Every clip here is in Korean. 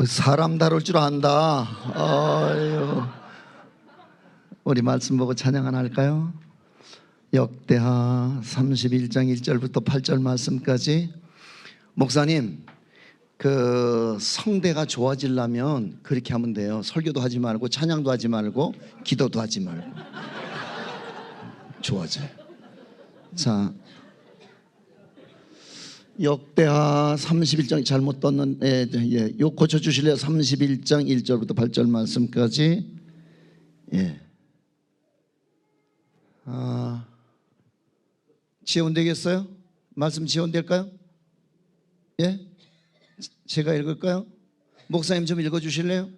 사람 다룰 줄 안다. 아유. 우리 말씀 보고 찬양 하나 할까요? 역대하 31장 1절부터 8절 말씀까지. 목사님, 그 성대가 좋아지려면 그렇게 하면 돼요. 설교도 하지 말고 찬양도 하지 말고 기도도 하지 말고 좋아져요. 자, 역대하 31장 잘못 떴는 요 고쳐 주실래요? 31장 1절부터 8절 말씀까지. 지원되겠어요? 말씀 지원될까요? 제가 읽을까요? 목사님 좀 읽어 주실래요?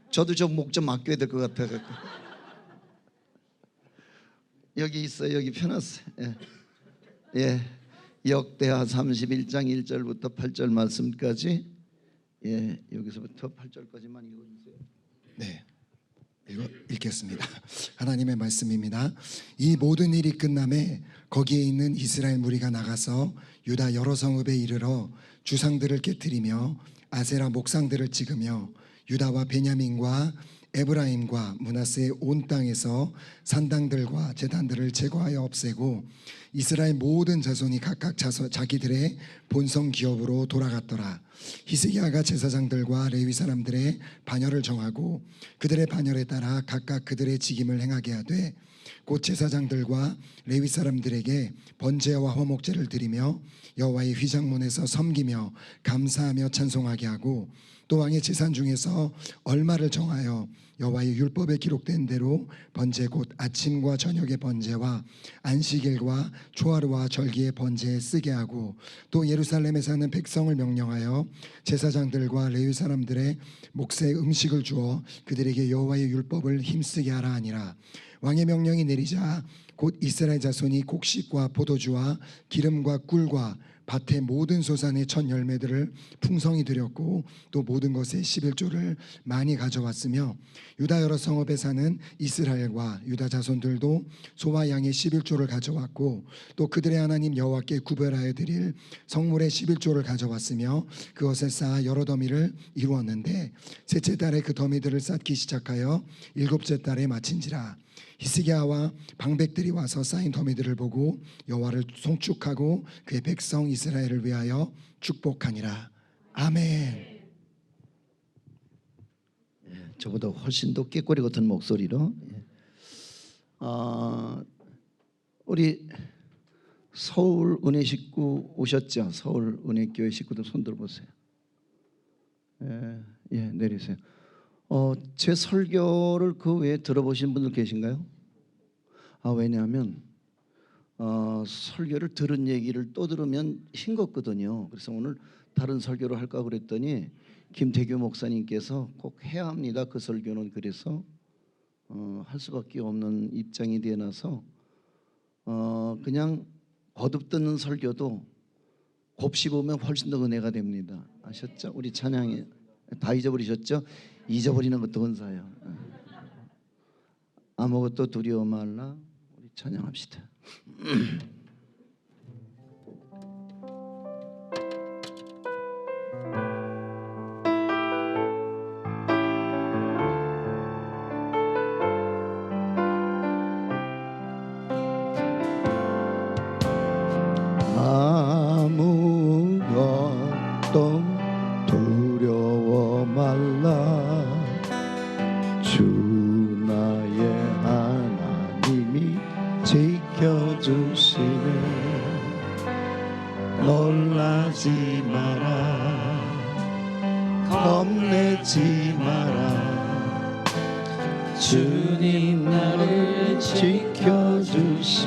저도 좀 목 좀 맡겨야 될 것 같아요. 여기 있어요. 여기 펴놨어요. 역대하 31장 1절부터 8절 말씀까지. 여기서부터 8절까지만 읽어주세요. 네, 읽겠습니다. 하나님의 말씀입니다. 이 모든 일이 끝남에 거기에 있는 이스라엘 무리가 나가서 유다 여러 성읍에 이르러 주상들을 깨뜨리며 아세라 목상들을 찍으며 유다와 베냐민과 에브라임과 므낫세의 온 땅에서 산당들과 제단들을 제거하여 없애고 이스라엘 모든 자손이 각각 자기들의 본성 기업으로 돌아갔더라. 히스기야가 제사장들과 레위 사람들의 반열을 정하고 그들의 반열에 따라 각각 그들의 직임을 행하게 하되 곧 제사장들과 레위 사람들에게 번제와 화목제를 드리며 여호와의 휘장문에서 섬기며 감사하며 찬송하게 하고 또 왕의 제산 중에서 얼마를 정하여 여호와의 율법에 기록된 대로 번제 곧 아침과 저녁의 번제와 안식일과 초하루와 절기의 번제에 쓰게 하고 또 예루살렘에 사는 백성을 명령하여 제사장들과 레위 사람들의 몫에 음식을 주어 그들에게 여호와의 율법을 힘쓰게 하라 하니라. 왕의 명령이 내리자 곧 이스라엘 자손이 곡식과 포도주와 기름과 꿀과 밭의 모든 소산의 첫 열매들을 풍성히 드렸고 또 모든 것의 11조를 많이 가져왔으며 유다 여러 성읍에 사는 이스라엘과 유다 자손들도 소와 양의 11조를 가져왔고 또 그들의 하나님 여호와께 구별하여 드릴 성물의 11조를 가져왔으며 그것을 쌓아 여러 더미를 이루었는데 셋째 달에 그 더미들을 쌓기 시작하여 일곱째 달에 마친지라. 히스기야와 방백들이 와서 쌓인 더미들을 보고 여호와를 송축하고 그의 백성 이스라엘을 위하여 축복하니라. 아멘. 저보다 훨씬 더 꾀꼬리 같은 목소리로. 우리 서울 은혜 식구 오셨죠? 서울 은혜교회 식구들 손 들어보세요. 내리세요. 제 설교를 그 외에 들어보신 분들 계신가요? 왜냐하면 설교를 들은 얘기를 또 들으면 싱겁거든요. 그래서 오늘 다른 설교를 할까 그랬더니 김태규 목사님께서 꼭 해야 합니다. 그 설교는. 그래서 할 수밖에 없는 입장이 되어서 그냥 거듭 듣는 설교도 곱씹 보면 훨씬 더 은혜가 됩니다. 아셨죠? 우리 찬양에 다 잊어버리셨죠? 잊어버리는 것도 은사예요. 아무것도 두려워 말라. 우리 찬양합시다. 아무것도 두려워 말라. 주 나의 하나님이 지켜주시네. 놀라지 마라. 겁내지 마라. 주님 나를 지켜주시네.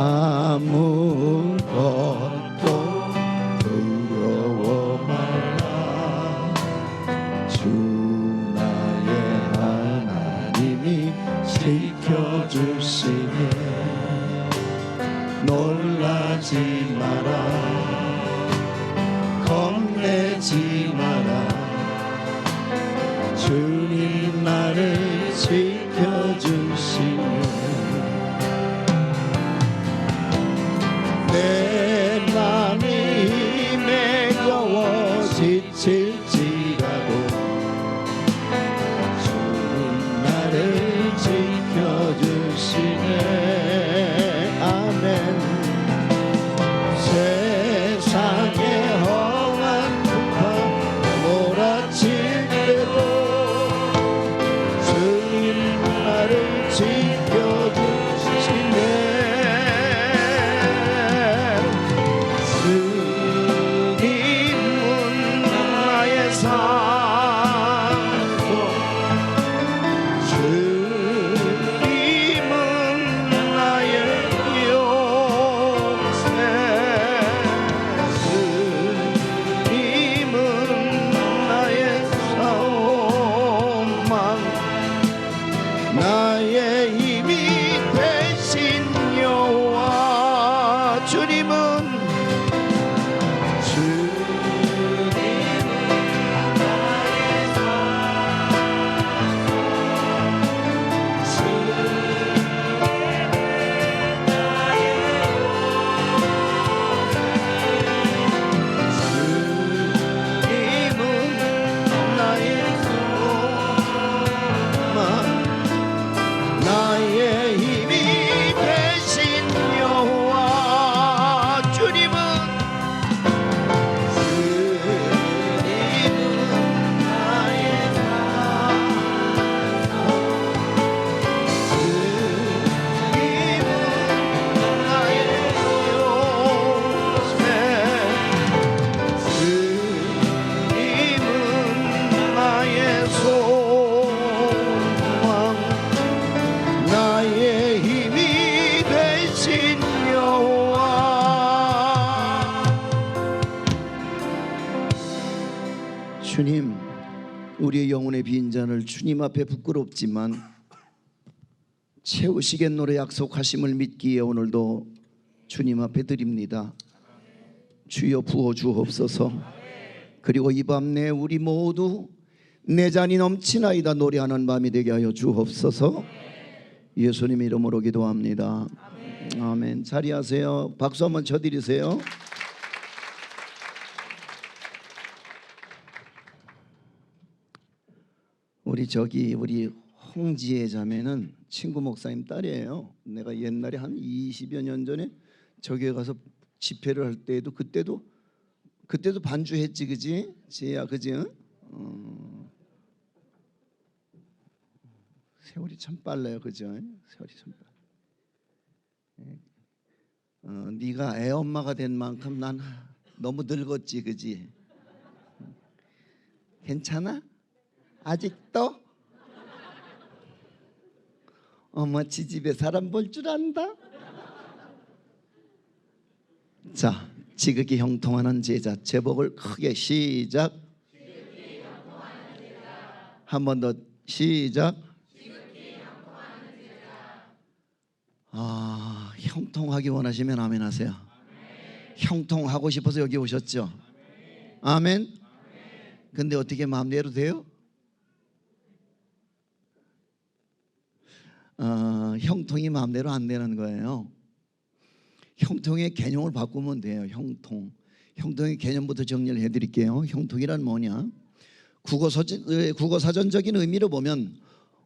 아무것도 두려워 말라. 주 나의 하나님이 지켜주시네. 놀라지 마라. 겁내지 마라. 주님 나를 지켜주시네. 내 맘이 우리의 영혼의 빈잔을 주님 앞에 부끄럽지만 채우시겠노라 약속하심을 믿기에 오늘도 주님 앞에 드립니다. 주여 부어 주옵소서. 그리고 이 밤 내 우리 모두 내 잔이 넘치나이다 노래하는 밤이 되게 하여 주옵소서. 예수님 이름으로 기도합니다. 아멘. 자리하세요. 박수 한번 쳐드리세요. 우리 홍지혜 자매는 친구 목사님 딸이에요. 내가 옛날에 한 20여 년 전에 저기에 가서 집회를 할 때에도 그때도 반주했지, 그지? 지혜야, 그지? 세월이 참 빨라요, 그죠? 세월이 참 빨라. 네가 애 엄마가 된 만큼 난 너무 늙었지, 그지? 괜찮아? 아직도? 어머 지집에 사람 볼 줄 안다. 자, 지극히 형통하는 제자 제복을 크게 시작. 한 번 더 시작. 형통하기 원하시면 아멘 하세요. 형통하고 싶어서 여기 오셨죠? 아멘. 근데 어떻게 마음대로 돼요? 형통이 마음대로 안 되는 거예요. 형통의 개념을 바꾸면 돼요. 형통의 개념부터 정리를 해드릴게요. 형통이란 뭐냐? 국어사전적인 의미로 보면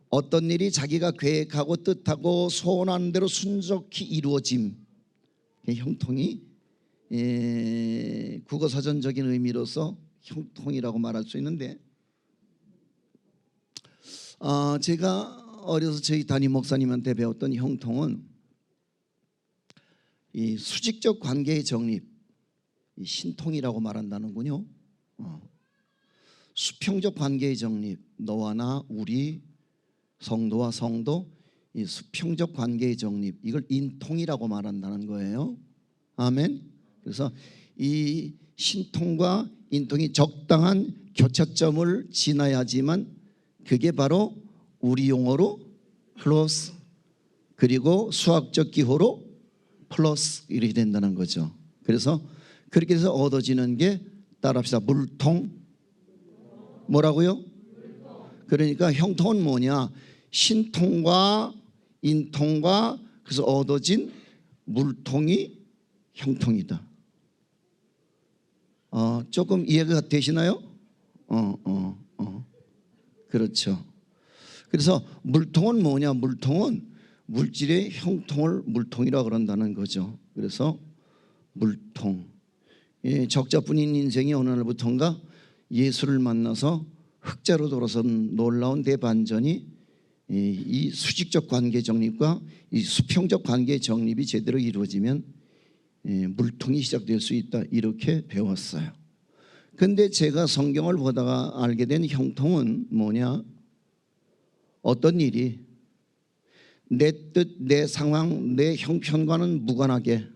어떤 일이 자기가 계획하고 뜻하고 소원하는 대로 순적히 이루어짐. 형통이 국어사전적인 의미로서 형통이라고 말할 수 있는데, 제가 어려서 저희 담임 목사님한테 배웠던 형통은 이 수직적 관계의 정립, 이 신통이라고 말한다는군요. 수평적 관계의 정립, 너와 나, 우리, 성도와 성도, 이 수평적 관계의 정립, 이걸 인통이라고 말한다는 거예요. 아멘. 그래서 이 신통과 인통이 적당한 교차점을 지나야지만 그게 바로 우리 용어로 플러스, 그리고 수학적 기호로 플러스 이렇게 된다는 거죠. 그래서 그렇게 해서 얻어지는 게 따라합시다. 물통. 뭐라고요? 그러니까 형통은 뭐냐? 신통과 인통과 그래서 얻어진 물통이 형통이다. 조금 이해가 되시나요? 그렇죠. 그래서 물통은 뭐냐? 물통은 물질의 형통을 물통이라고 그런다는 거죠. 그래서 물통. 적자뿐인 인생이 어느 날부터인가 예수를 만나서 흑자로 돌아선 놀라운 대반전이 이 수직적 관계 정립과 이 수평적 관계 정립이 제대로 이루어지면 물통이 시작될 수 있다, 이렇게 배웠어요. 근데 제가 성경을 보다가 알게 된 형통은 뭐냐? 어떤 일이 내 뜻, 내 상황, 내 형편과는 무관하게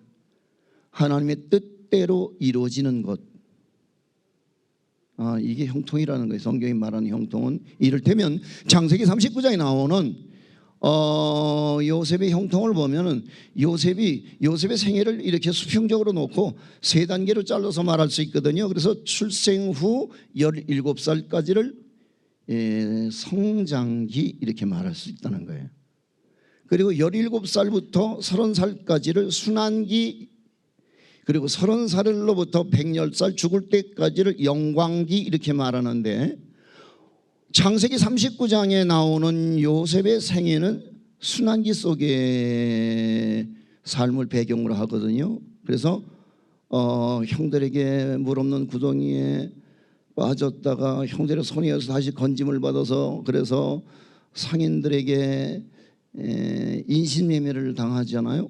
하나님의 뜻대로 이루어지는 것, 이게 형통이라는 거예요. 성경이 말하는 형통은 이를테면 창세기 39장에 나오는 요셉의 형통을 보면은 요셉의 생애를 이렇게 수평적으로 놓고 세 단계로 잘라서 말할 수 있거든요. 그래서 출생 후 17살까지를 성장기 이렇게 말할 수 있다는 거예요. 그리고 17살부터 30살까지를 순환기, 그리고 30살로부터 110살 죽을 때까지를 영광기 이렇게 말하는데, 창세기 39장에 나오는 요셉의 생애는 순환기 속의 삶을 배경으로 하거든요. 그래서 형들에게 물 없는 구덩이에 빠졌다가 형들의 손에 의해서 다시 건짐을 받아서, 그래서 상인들에게 인신매매를 당하잖아요.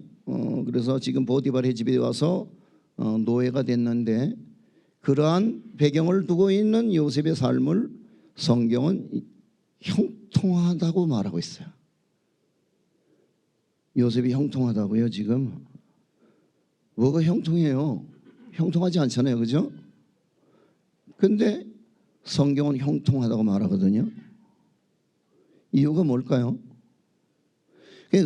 그래서 지금 보디발의 집에 와서 노예가 됐는데, 그러한 배경을 두고 있는 요셉의 삶을 성경은 형통하다고 말하고 있어요. 요셉이 형통하다고요? 지금 뭐가 형통해요? 형통하지 않잖아요, 그죠? 근데 성경은 형통하다고 말하거든요. 이유가 뭘까요?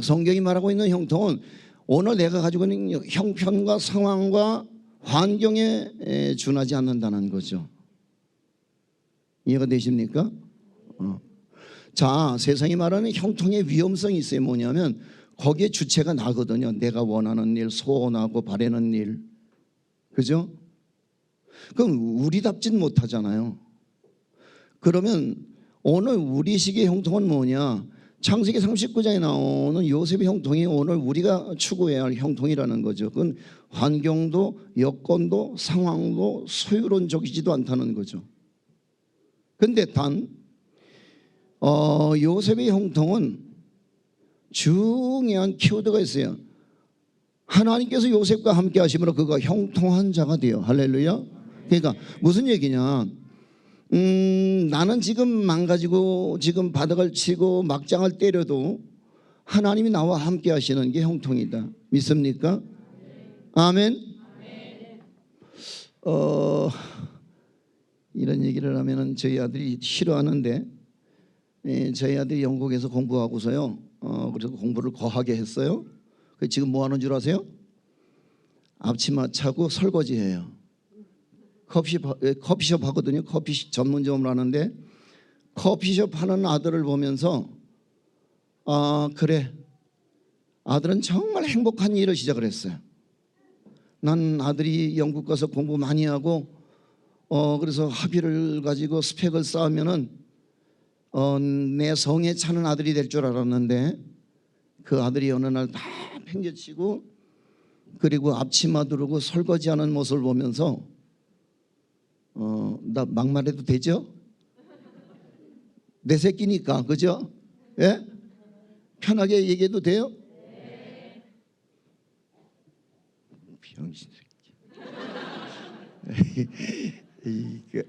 성경이 말하고 있는 형통은 오늘 내가 가지고 있는 형편과 상황과 환경에 준하지 않는다는 거죠. 이해가 되십니까? 자, 세상이 말하는 형통의 위험성이 있어요. 뭐냐면 거기에 주체가 나거든요. 내가 원하는 일, 소원하고 바라는 일, 그죠? 그럼 우리답진 못하잖아요. 그러면 오늘 우리식의 형통은 뭐냐? 창세기 39장에 나오는 요셉의 형통이 오늘 우리가 추구해야 할 형통이라는 거죠. 그건 환경도 여건도 상황도 소유론적이지도 않다는 거죠. 근데 단 요셉의 형통은 중요한 키워드가 있어요. 하나님께서 요셉과 함께 하심으로 그가 형통한 자가 돼요. 할렐루야. 그러니까 무슨 얘기냐? 나는 지금 망가지고 지금 바닥을 치고 막장을 때려도 하나님이 나와 함께 하시는 게 형통이다. 믿습니까? 아멘. 이런 얘기를 하면은 저희 아들이 싫어하는데, 저희 아들이 영국에서 공부하고서요. 그래서 공부를 거하게 했어요. 지금 뭐 하는 줄 아세요? 앞치마 차고 설거지해요. 커피숍 하거든요. 커피 전문점을 하는데 커피숍 하는 아들을 보면서 그래, 아들은 정말 행복한 일을 시작을 했어요. 난 아들이 영국 가서 공부 많이 하고 그래서 학위를 가지고 스펙을 쌓으면은 내 성에 차는 아들이 될 줄 알았는데 그 아들이 어느 날 다 팽개치고 그리고 앞치마 두르고 설거지하는 모습을 보면서 나 막말해도 되죠? 내 새끼니까, 그죠? 예? 편하게 얘기해도 돼요? 병신 새끼. 이거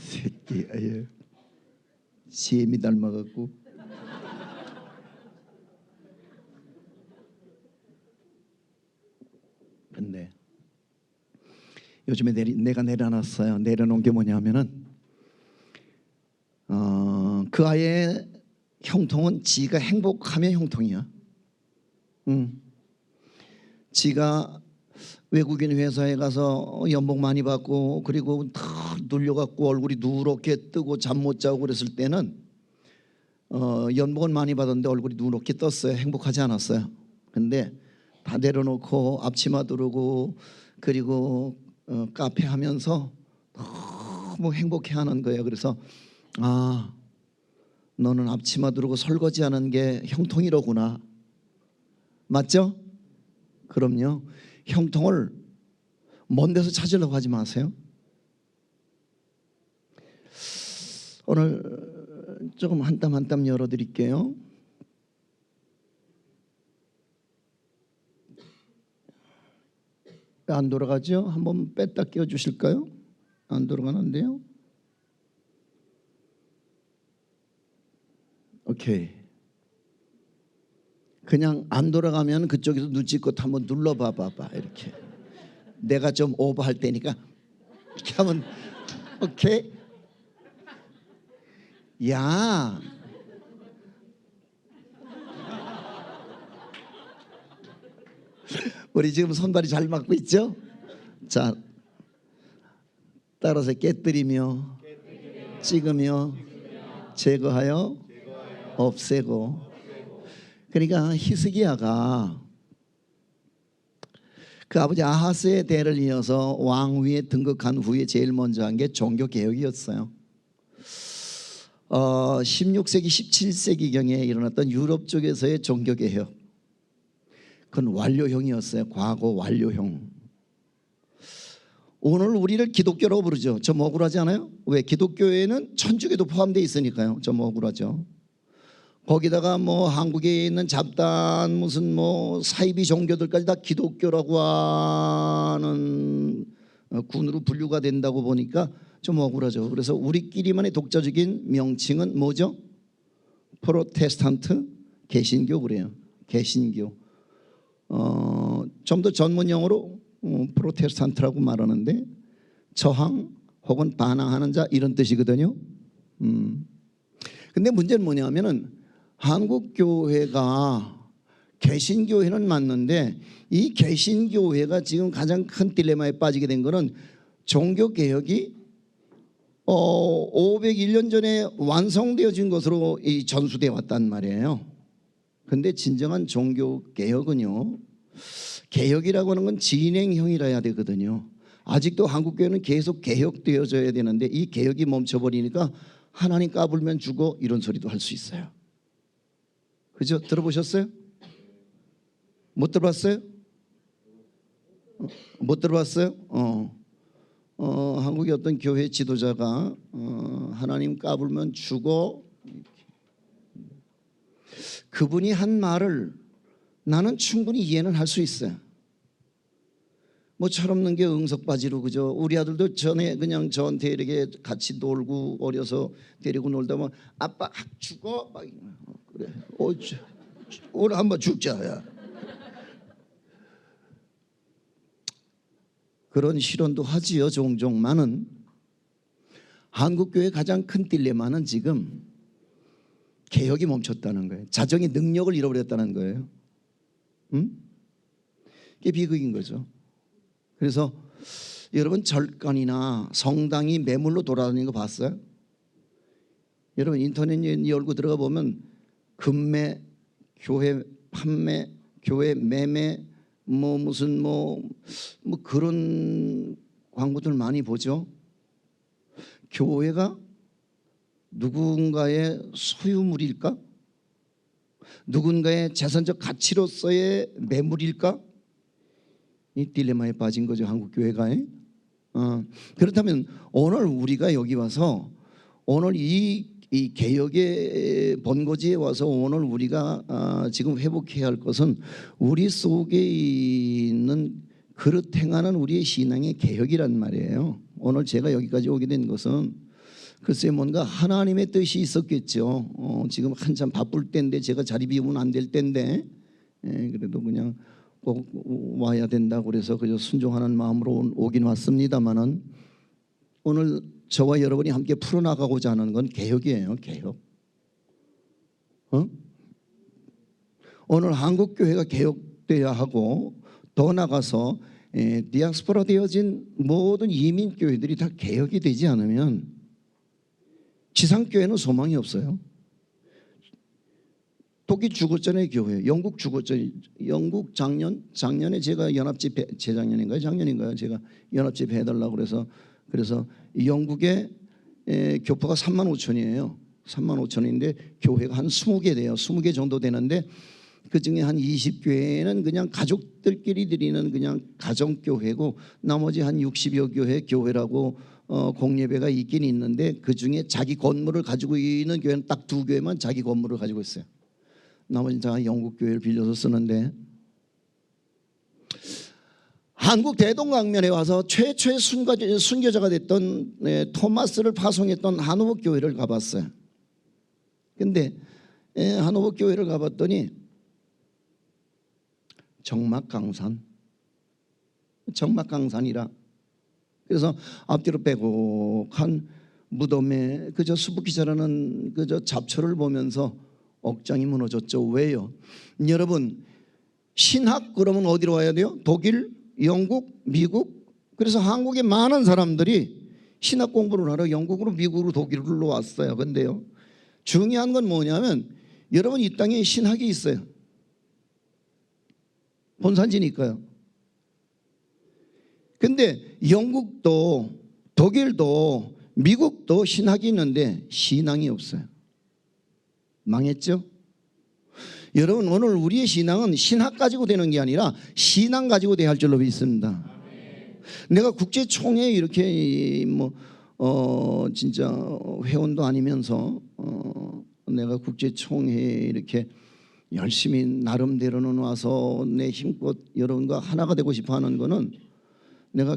새끼, 아유, 시엠이 닮아갖고. 근데 요즘에 내가 내려놨어요. 내려놓은 게 뭐냐면은 그 아이의 형통은 지가 행복하면 형통이야. 지가 외국인 회사에 가서 연봉 많이 받고 그리고 다 눌려갖고 얼굴이 누렇게 뜨고 잠 못 자고 그랬을 때는 연봉은 많이 받았는데 얼굴이 누렇게 떴어요. 행복하지 않았어요. 근데 다 내려놓고 앞치마 두르고 그리고 카페 하면서 너무 행복해하는 거예요. 그래서 너는 앞치마 두르고 설거지하는 게 형통이로구나. 맞죠? 그럼요. 형통을 먼 데서 찾으려고 하지 마세요. 오늘 조금 한 땀 한 땀 열어드릴게요. 안 돌아가죠? 한번 뺐다 끼워 주실까요? 안 돌아가는데요. 오케이. 그냥 안 돌아가면 그쪽에서 눈치껏 한번 눌러봐봐. 이렇게 내가 좀 오버할 때니까 이렇게 하면 오케이. 야, 우리 지금 손발이 잘 맞고 있죠? 자, 따라서 깨뜨리며 찍으며 제거하여 없애고. 그러니까 히스기야가 그 아버지 아하스의 대를 이어서 왕위에 등극한 후에 제일 먼저 한 게 종교 개혁이었어요. 16세기 17세기경에 일어났던 유럽 쪽에서의 종교 개혁, 그건 완료형이었어요. 과거 완료형. 오늘 우리를 기독교라고 부르죠. 좀 억울하지 않아요? 왜? 기독교에는 천주교도 포함되어 있으니까요. 좀 억울하죠. 거기다가 뭐 한국에 있는 잡단 무슨 뭐 사이비 종교들까지 다 기독교라고 하는 군으로 분류가 된다고 보니까 좀 억울하죠. 그래서 우리끼리만의 독자적인 명칭은 뭐죠? 프로테스탄트 개신교 그래요. 개신교. 좀 더 전문 용어로 프로테스탄트라고 말하는데 저항 혹은 반항하는 자 이런 뜻이거든요. 근데 문제는 뭐냐면은 한국 교회가 개신교회는 맞는데 이 개신교회가 지금 가장 큰 딜레마에 빠지게 된 거는 종교개혁이 501년 전에 완성되어진 것으로 이 전수되어 왔단 말이에요. 근데 진정한 종교개혁은요, 개혁이라고 하는 건 진행형이라 해야 되거든요. 아직도 한국교회는 계속 개혁되어져야 되는데 이 개혁이 멈춰버리니까 하나님 까불면 죽어 이런 소리도 할 수 있어요. 그죠? 들어보셨어요? 못 들어봤어요? 못 들어봤어요? 한국의 어떤 교회 지도자가 하나님 까불면 죽어, 그분이 한 말을 나는 충분히 이해는 할 수 있어요. 뭐 철없는 게 응석바지로, 그죠? 우리 아들도 전에 그냥 저한테 이렇게 같이 놀고 어려서 데리고 놀다 보면 아빠 죽어 막 그래. 오늘 한번 죽자. 야. 그런 실언도 하지요 종종만은 한국교회의 가장 큰 딜레마는 지금 개혁이 멈췄다는 거예요. 자정의 능력을 잃어버렸다는 거예요. 이게 비극인 거죠. 그래서 여러분 절간이나 성당이 매물로 돌아다니는 거 봤어요? 여러분 인터넷 열고 들어가 보면 금매, 교회 판매, 교회 매매, 뭐 무슨 뭐 그런 광고들 많이 보죠. 교회가 누군가의 소유물일까? 누군가의 재산적 가치로서의 매물일까? 이 딜레마에 빠진 거죠 한국 교회가. 그렇다면 오늘 우리가 여기 와서 오늘 이 개혁의 본거지에 와서 오늘 우리가 지금 회복해야 할 것은 우리 속에 있는 그릇 행하는 우리의 신앙의 개혁이란 말이에요. 오늘 제가 여기까지 오게 된 것은 글쎄 뭔가 하나님의 뜻이 있었겠죠. 지금 한참 바쁠 때인데 제가 자리 비우면 안 될 때인데 그래도 그냥 꼭 와야 된다고 그래서 그저 순종하는 마음으로 오긴 왔습니다만은 오늘 저와 여러분이 함께 풀어나가고자 하는 건 개혁이에요. 개혁. 오늘 한국교회가 개혁돼야 하고 더 나가서 디아스포라 되어진 모든 이민교회들이 다 개혁이 되지 않으면 지상교회는 소망이 없어요. 독일 주거전의 교회, 영국 주거전, 영국 작년에 제가 연합집회, 재작년인가요? 작년인가요? 제가 연합집회 해달라고 그래서 영국의 교포가 35,000이에요. 35,000인데 교회가 한 20개 돼요. 20개 정도 되는데 그중에 한 20교회는 그냥 가족들끼리 드리는 그냥 가정교회고 나머지 한 60여 교회라고 공예배가 있긴 있는데 그중에 자기 건물을 가지고 있는 교회는 딱 2교회만 자기 건물을 가지고 있어요. 나머지 다 영국 교회를 빌려서 쓰는데 한국 대동강면에 와서 최초의 순교자가 됐던 토마스를 파송했던 한호복 교회를 가봤어요. 근데 한호복 교회를 가봤더니 정막강산이라 그래서 앞뒤로 빼곡한 무덤에 그저 수북히 자라는 그저 잡초를 보면서 억장이 무너졌죠. 왜요? 여러분 신학 그러면 어디로 와야 돼요? 독일, 영국, 미국. 그래서 한국의 많은 사람들이 신학 공부를 하러 영국으로, 미국으로, 독일로 왔어요. 근데요 중요한 건 뭐냐면 여러분 이 땅에 신학이 있어요. 본산지니까요. 근데 영국도 독일도 미국도 신학이 있는데 신앙이 없어요. 망했죠? 여러분 오늘 우리의 신앙은 신학 가지고 되는 게 아니라 신앙 가지고 돼야 할 줄로 믿습니다. 내가 국제총회에 이렇게 진짜 회원도 아니면서 내가 국제총회에 이렇게 열심히 나름대로는 와서 내 힘껏 여러분과 하나가 되고 싶어 하는 거는 내가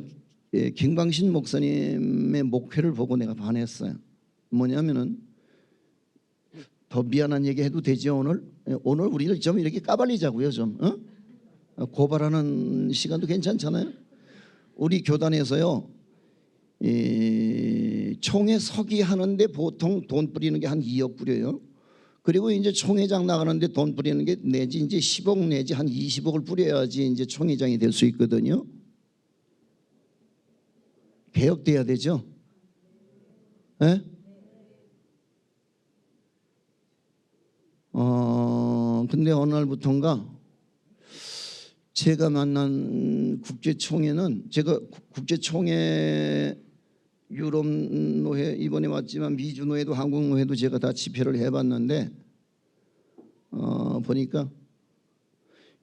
김광신 목사님의 목회를 보고 내가 반했어요. 뭐냐면은 더 미안한 얘기 해도 되죠. 오늘 우리를 좀 이렇게 까발리자고요. 좀 고발하는 시간도 괜찮잖아요. 우리 교단에서요 이 총회 서기 하는데 보통 돈 뿌리는 게 한 2억 뿌려요. 그리고 이제 총회장 나가는데 돈 뿌리는 게 내지 이제 10억 내지 한 20억을 뿌려야지 이제 총회장이 될 수 있거든요. 개혁돼야 되죠. 예? 근데 어느 날부턴가 제가 만난 국제총회는 제가 국제총회 유럽 노회 이번에 왔지만 미주 노회도 한국 노회도 제가 다 집회를 해봤는데 보니까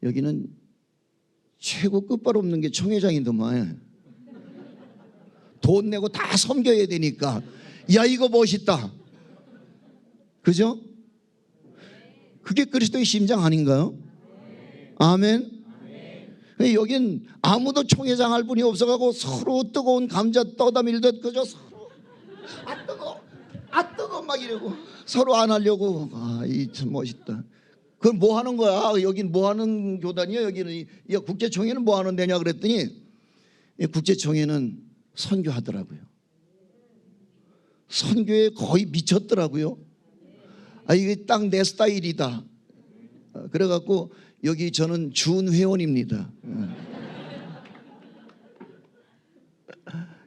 여기는 최고 끝발 없는 게 총회장이더만. 돈 내고 다 섬겨야 되니까 야 이거 멋있다. 그죠? 그게 그리스도의 심장 아닌가요? 아멘. 여긴 아무도 총회장 할 분이 없어가고 서로 뜨거운 감자 떠다 밀듯 그저 서로 아 뜨거 막 이러고 서로 안 하려고. 이 참 멋있다. 그건 뭐 하는 거야? 여긴 뭐 하는 교단이야? 여기는 국제총회는 뭐 하는 데냐 그랬더니 국제총회는 선교하더라고요. 선교에 거의 미쳤더라고요. 이게 딱 내 스타일이다. 그래갖고 여기 저는 준회원입니다.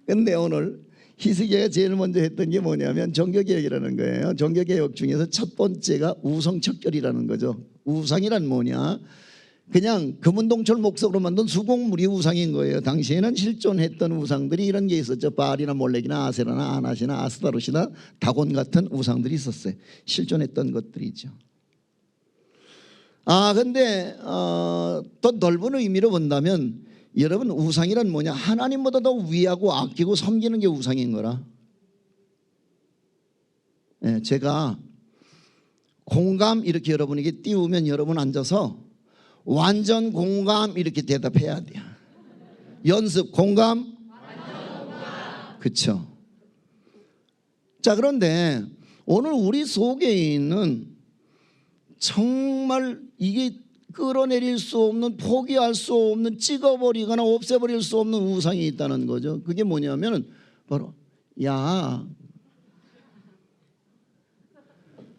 근데 오늘 희석이가 제일 먼저 했던 게 뭐냐면 종교개혁이라는 거예요. 종교개혁 중에서 첫 번째가 우성척결이라는 거죠. 우상이란 뭐냐? 그냥 금은동철 목석으로 만든 수공물이 우상인 거예요. 당시에는 실존했던 우상들이 이런 게 있었죠. 바알이나 몰렉이나 아세라나 아나시나 아스타롯이나 다곤 같은 우상들이 있었어요. 실존했던 것들이죠. 근데 더 넓은 의미로 본다면 여러분 우상이란 뭐냐? 하나님보다 더 위하고 아끼고 섬기는 게 우상인 거라. 제가 공감 이렇게 여러분에게 띄우면 여러분 앉아서 완전 공감 이렇게 대답해야 돼요. 연습 공감. 그렇죠. 자 그런데 오늘 우리 속에 있는 정말 이게 끌어내릴 수 없는 포기할 수 없는 찍어버리거나 없애버릴 수 없는 우상이 있다는 거죠. 그게 뭐냐면 바로 야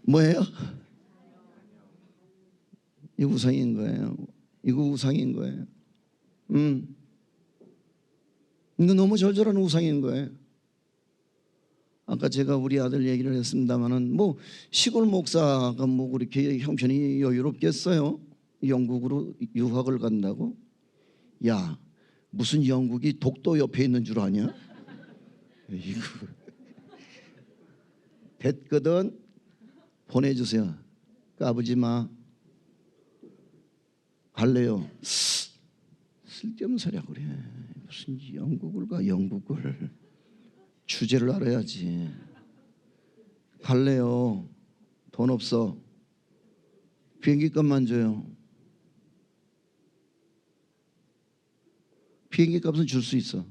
뭐예요? 이 우상인 거예요. 이거 우상인 거예요. 이거 너무 절절한 우상인 거예요. 아까 제가 우리 아들 얘기를 했습니다마는 뭐 시골 목사가 뭐 그렇게 형편이 여유롭겠어요. 영국으로 유학을 간다고? 야 무슨 영국이 독도 옆에 있는 줄 아냐? 이거 됐거든 보내주세요. 까부지 마. 갈래요. 쓸데없는 소리야 그래. 무슨 영국을 가. 영국을 주제를 알아야지. 갈래요. 돈 없어. 비행기 값만 줘요. 비행기 값은 줄 수 있어.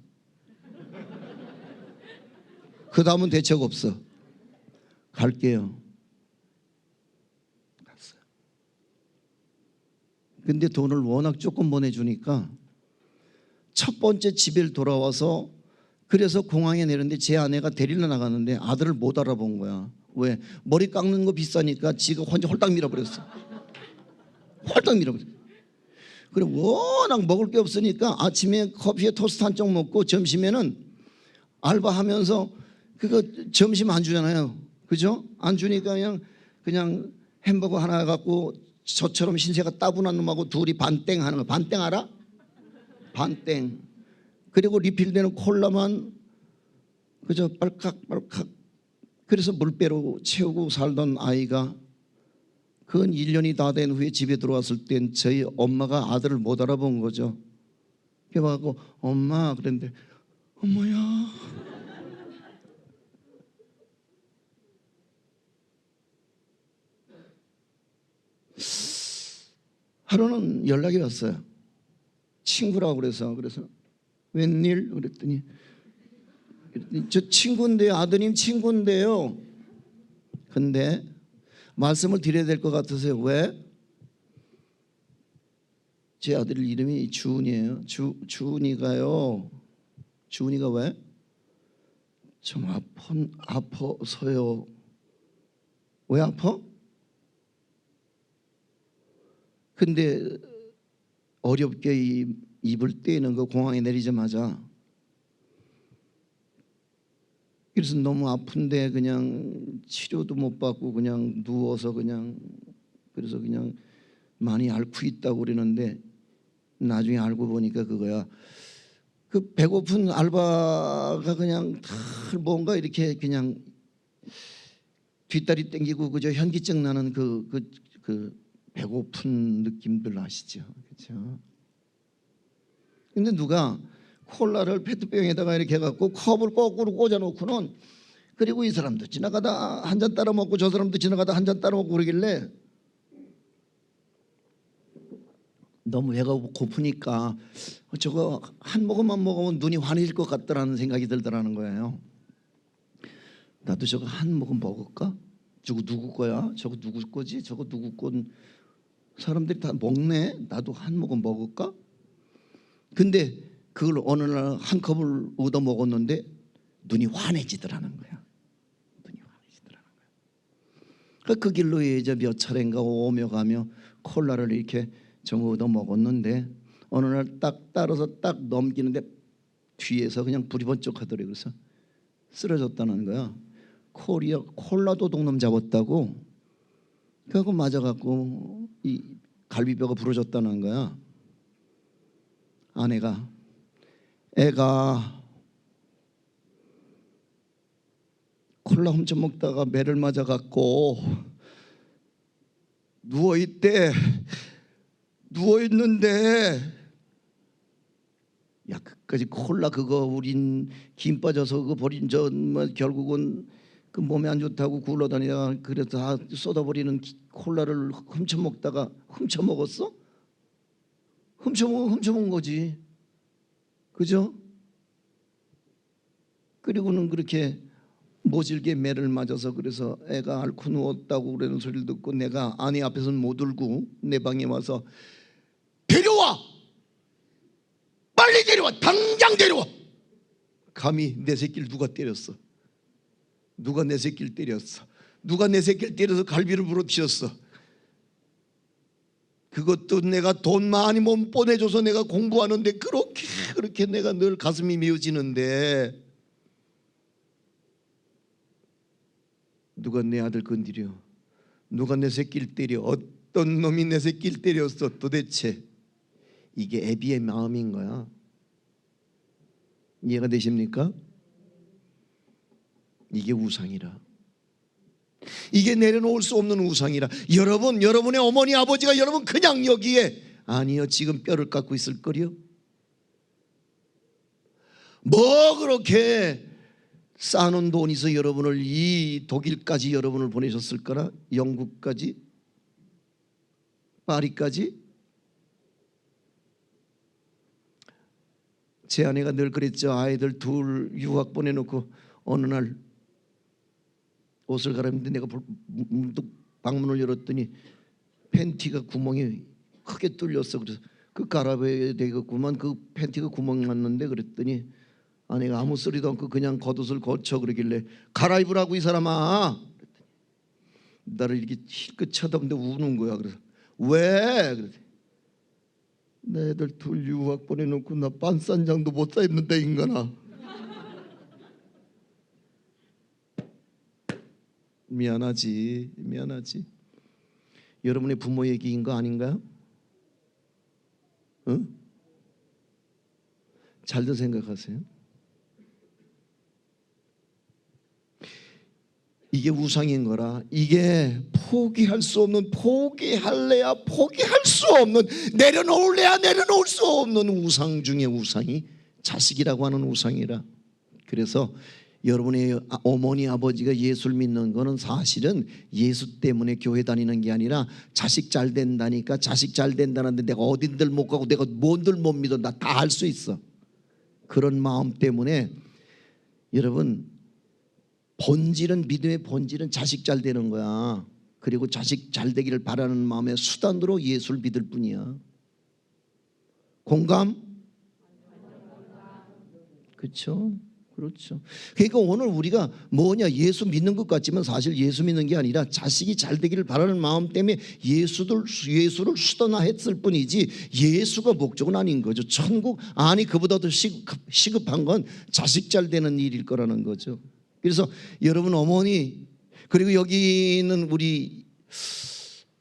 그 다음은 대책 없어. 갈게요. 갔어요. 근데 돈을 워낙 조금 보내주니까 첫 번째 집에 돌아와서 그래서 공항에 내렸는데 제 아내가 데리러 나갔는데 아들을 못 알아본 거야. 왜? 머리 깎는 거 비싸니까 지가 혼자 홀딱 밀어버렸어. 홀딱 밀어버렸어. 그래 워낙 먹을 게 없으니까 아침에 커피에 토스트 한 쪽 먹고 점심에는 알바하면서 그거 점심 안 주잖아요. 그죠? 안 주니까 그냥 햄버거 하나 갖고 저처럼 신세가 따분한 놈하고 둘이 반땡 하는 거. 반땡 알아? 반땡. 그리고 리필되는 콜라만 그저 빨칵빨칵. 그래서 물배로 채우고 살던 아이가 그건 1년이 다 된 후에 집에 들어왔을 땐 저희 엄마가 아들을 못 알아본 거죠. 그래가지고 엄마 그랬는데 엄마야. 하루는 연락이 왔어요. 친구라고 그래서 웬일 그랬더니 저 친구인데요. 아드님 친구인데요. 근데 말씀을 드려야 될 것 같으세요. 왜? 제 아들 이름이 주은이에요. 주은이가요. 주은이가 왜? 좀 아파서요. 왜 아파? 근데 어렵게 입을 떼는 거 공항에 내리자마자. 그래서 너무 아픈데 그냥 치료도 못 받고 그냥 누워서 그냥 그래서 그냥 많이 앓고 있다고 그러는데 나중에 알고 보니까 그거야. 그 배고픈 알바가 그냥 다 뭔가 이렇게 그냥 뒷다리 땡기고 그저 현기증 나는 그 배고픈 느낌들 아시죠? 그렇죠? 근데 누가 콜라를 페트병에다가 이렇게 해갖고 컵을 거꾸로 꽂아놓고는 그리고 이 사람도 지나가다 한 잔 따라 먹고 저 사람도 지나가다 한 잔 따라 먹고 그러길래 너무 배가 고프니까 저거 한 모금만 먹으면 눈이 환해질 것 같다라는 생각이 들더라는 거예요. 나도 저거 한 모금 먹을까? 저거 누구 거야? 저거 누구 거지? 저거 누구 건? 사람들이 다 먹네. 나도 한 모금 먹을까? 근데 그걸 어느 날 한 컵을 얻어 먹었는데 눈이 환해지더라는 거야. 눈이 환해지더라는 거야. 그 길로 이제 몇 차례인가 오며 가며 콜라를 이렇게 좀 얻어 먹었는데 어느 날 딱 따라서 딱 넘기는데 뒤에서 그냥 불이 번쩍하더래요. 그래서 쓰러졌다는 거야. 콜라 도둑놈 잡았다고. 그거 맞아갖고 이 갈비뼈가 부러졌다는 거야. 아내가 애가 콜라 훔쳐 먹다가 매를 맞아갖고 누워있는데 야 그까지 콜라 그거 우린 김 빠져서 그거 버린 뭐 결국은 그 몸에 안 좋다고 굴러다니다가 그래서 다 쏟아버리는 콜라를 훔쳐 먹다가 훔쳐 먹었어? 훔쳐 먹은 거지. 그죠? 그리고는 그렇게 모질게 매를 맞아서 그래서 애가 앓고 누웠다고 그러는 소리를 듣고 내가 아내 앞에서는 못 울고 내 방에 와서 데려와! 빨리 데려와! 당장 데려와! 감히 내 새끼를 누가 때렸어? 누가 내 새끼를 때렸어? 누가 내 새끼를 때려서 갈비를 부러뜨렸어? 그것도 내가 돈 많이 못 보내줘서 내가 공부하는데 그렇게 내가 늘 가슴이 미어지는데 누가 내 아들 건드려? 누가 내 새끼를 때려? 어떤 놈이 내 새끼를 때렸어 도대체? 이게 애비의 마음인 거야. 이해가 되십니까? 이게 우상이라. 이게 내려놓을 수 없는 우상이라. 여러분의 어머니 아버지가 여러분 그냥 여기에 아니요 지금 뼈를 깎고 있을 거요. 뭐 그렇게 쌓아놓은 돈이 있어 여러분을 이 독일까지 여러분을 보내셨을 거라. 영국까지, 파리까지. 제 아내가 늘 그랬죠. 아이들 둘 유학 보내놓고 어느 날 옷을 갈아입는데 내가 문득 방문을 열었더니 팬티가 구멍이 크게 뚫렸어. 그래서 그 갈아입어야 되겠구만. 그 팬티가 구멍 났는데 그랬더니 아내가 아무 소리도 않고 그냥 겉옷을 걸쳐 그러길래 갈아입으라고 이 사람아. 나를 이렇게 힐끗 쳐다보는데 우는 거야. 그래서 왜? 그래서 내 애들 둘 유학 보내놓고 나 반싼장도 못 사입는다 인간아. 미안하지. 여러분의 부모 얘기인 거 아닌가요? 응? 잘도 생각하세요. 이게 우상인 거라. 이게 포기할 수 없는, 포기할래야 포기할 수 없는, 내려놓을래야 내려놓을 수 없는 우상 중에 우상이 자식이라고 하는 우상이라. 그래서 여러분의 어머니 아버지가 예수를 믿는 거는 사실은 예수 때문에 교회 다니는 게 아니라 자식 잘 된다니까. 자식 잘 된다는데 내가 어딘들 못 가고 내가 뭔들 못 믿어 나 다 할 수 있어. 그런 마음 때문에 여러분 본질은, 믿음의 본질은 자식 잘 되는 거야. 그리고 자식 잘 되기를 바라는 마음의 수단으로 예수를 믿을 뿐이야. 공감? 그렇죠? 그렇죠. 그러니까 오늘 우리가 뭐냐, 예수 믿는 것 같지만 사실 예수 믿는 게 아니라 자식이 잘 되기를 바라는 마음 때문에 예수를 수단화했을 뿐이지 예수가 목적은 아닌 거죠. 천국, 아니 그보다 더 시급한 건 자식 잘 되는 일일 거라는 거죠. 그래서 여러분 어머니, 그리고 여기 있는 우리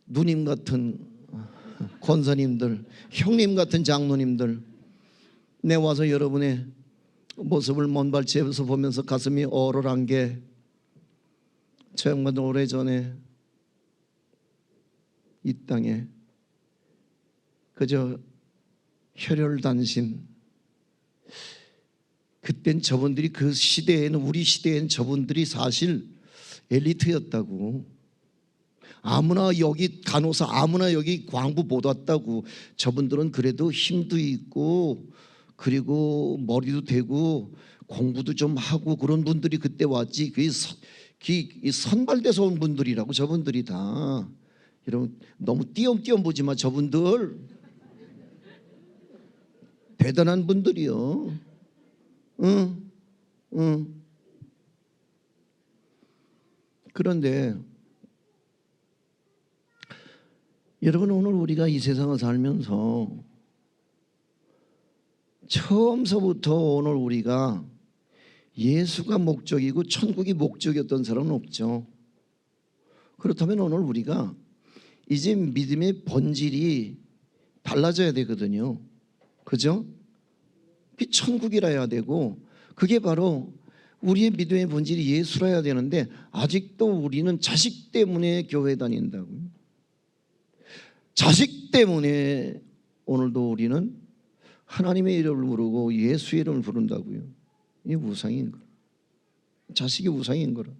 누님 같은 권사님들, 형님 같은 장로님들, 내 와서 여러분의 모습을 먼발치에서 보면서 가슴이 얼얼한 게, 정말 오래전에 이 땅에 그저 혈혈단신, 그땐 저분들이, 그 시대에는, 우리 시대엔 저분들이 사실 엘리트였다고. 아무나 여기 간호사, 아무나 여기 광부 못 왔다고. 저분들은 그래도 힘도 있고 그리고 머리도 되고 공부도 좀 하고 그런 분들이 그때 왔지. 그게 선발돼서 온 분들이라고, 저분들이 다. 여러분 너무 띄엄띄엄 보지 마. 저분들 대단한 분들이요. 응. 그런데 여러분, 오늘 우리가 이 세상을 살면서 처음서부터 오늘 우리가 예수가 목적이고 천국이 목적이었던 사람은 없죠. 그렇다면 오늘 우리가 이제 믿음의 본질이 달라져야 되거든요. 그죠? 그 천국이라 해야 되고, 그게 바로 우리의 믿음의 본질이 예수라 해야 되는데, 아직도 우리는 자식 때문에 교회 다닌다고요. 자식 때문에 오늘도 우리는 하나님의 이름을 부르고 예수의 이름을 부른다고요. 이게 우상인 거라. 자식이 우상인 거라.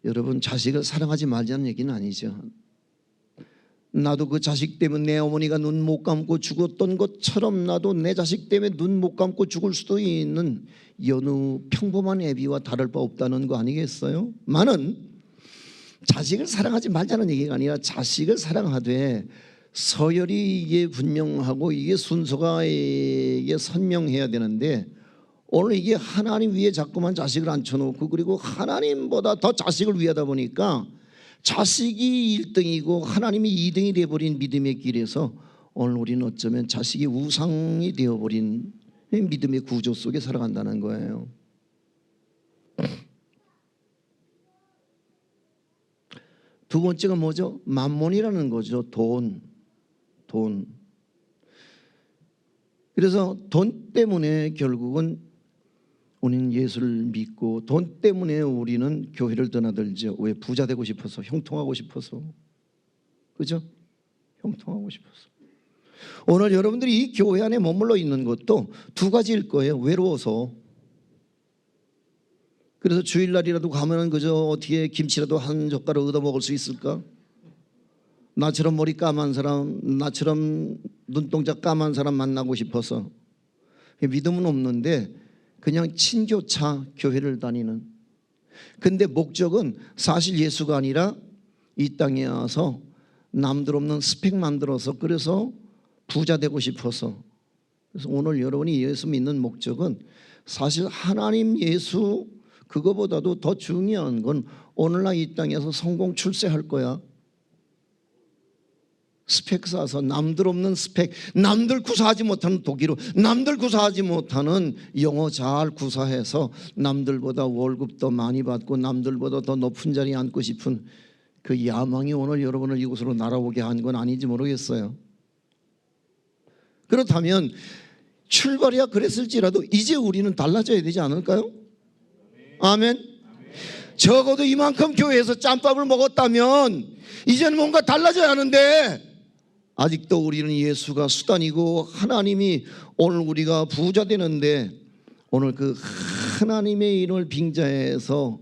여러분, 자식을 사랑하지 말자는 얘기는 아니죠. 나도 그 자식 때문에 내 어머니가 눈 못 감고 죽었던 것처럼 나도 내 자식 때문에 눈 못 감고 죽을 수도 있는 여느 평범한 애비와 다를 바 없다는 거 아니겠어요? 많은 자식을 사랑하지 말자는 얘기가 아니라 자식을 사랑하되 서열이 이게 분명하고 이게 순서가 이게 선명해야 되는데, 오늘 이게 하나님 위에 자꾸만 자식을 앉혀놓고 그리고 하나님보다 더 자식을 위하다 보니까 자식이 1등이고 하나님이 2등이 되어버린 믿음의 길에서 오늘 우리는 어쩌면 자식이 우상이 되어버린 믿음의 구조 속에 살아간다는 거예요. 두 번째가 뭐죠? 만몬이라는 거죠. 돈. 그래서 돈 때문에 결국은 우리는 예수를 믿고, 돈 때문에 우리는 교회를 드나들죠. 왜? 부자 되고 싶어서, 형통하고 싶어서. 그죠? 형통하고 싶어서. 오늘 여러분들이 이 교회 안에 머물러 있는 것도 두 가지일 거예요. 외로워서. 그래서 주일날이라도 가면은 그저 어떻게 김치라도 한 젓가락 얻어 먹을 수 있을까? 나처럼 머리 까만 사람, 나처럼 눈동자 까만 사람 만나고 싶어서. 믿음은 없는데 그냥 친교차 교회를 다니는. 근데 목적은 사실 예수가 아니라 이 땅에 와서 남들 없는 스펙 만들어서, 그래서 부자 되고 싶어서. 그래서 오늘 여러분이 예수 믿는 목적은 사실 하나님 예수, 그거보다도 더 중요한 건 오늘날 이 땅에서 성공 출세할 거야. 스펙 쌓아서, 남들 없는 스펙, 남들 구사하지 못하는 독일어, 남들 구사하지 못하는 영어 잘 구사해서 남들보다 월급 더 많이 받고 남들보다 더 높은 자리에 앉고 싶은 그 야망이 오늘 여러분을 이곳으로 날아오게 한 건 아닌지 모르겠어요. 그렇다면 출발이야 그랬을지라도 이제 우리는 달라져야 되지 않을까요? 아멘. 적어도 이만큼 교회에서 짬밥을 먹었다면 이제는 뭔가 달라져야 하는데, 아직도 우리는 예수가 수단이고 하나님이 오늘 우리가 부자 되는데, 오늘 그 하나님의 이름을 빙자해서,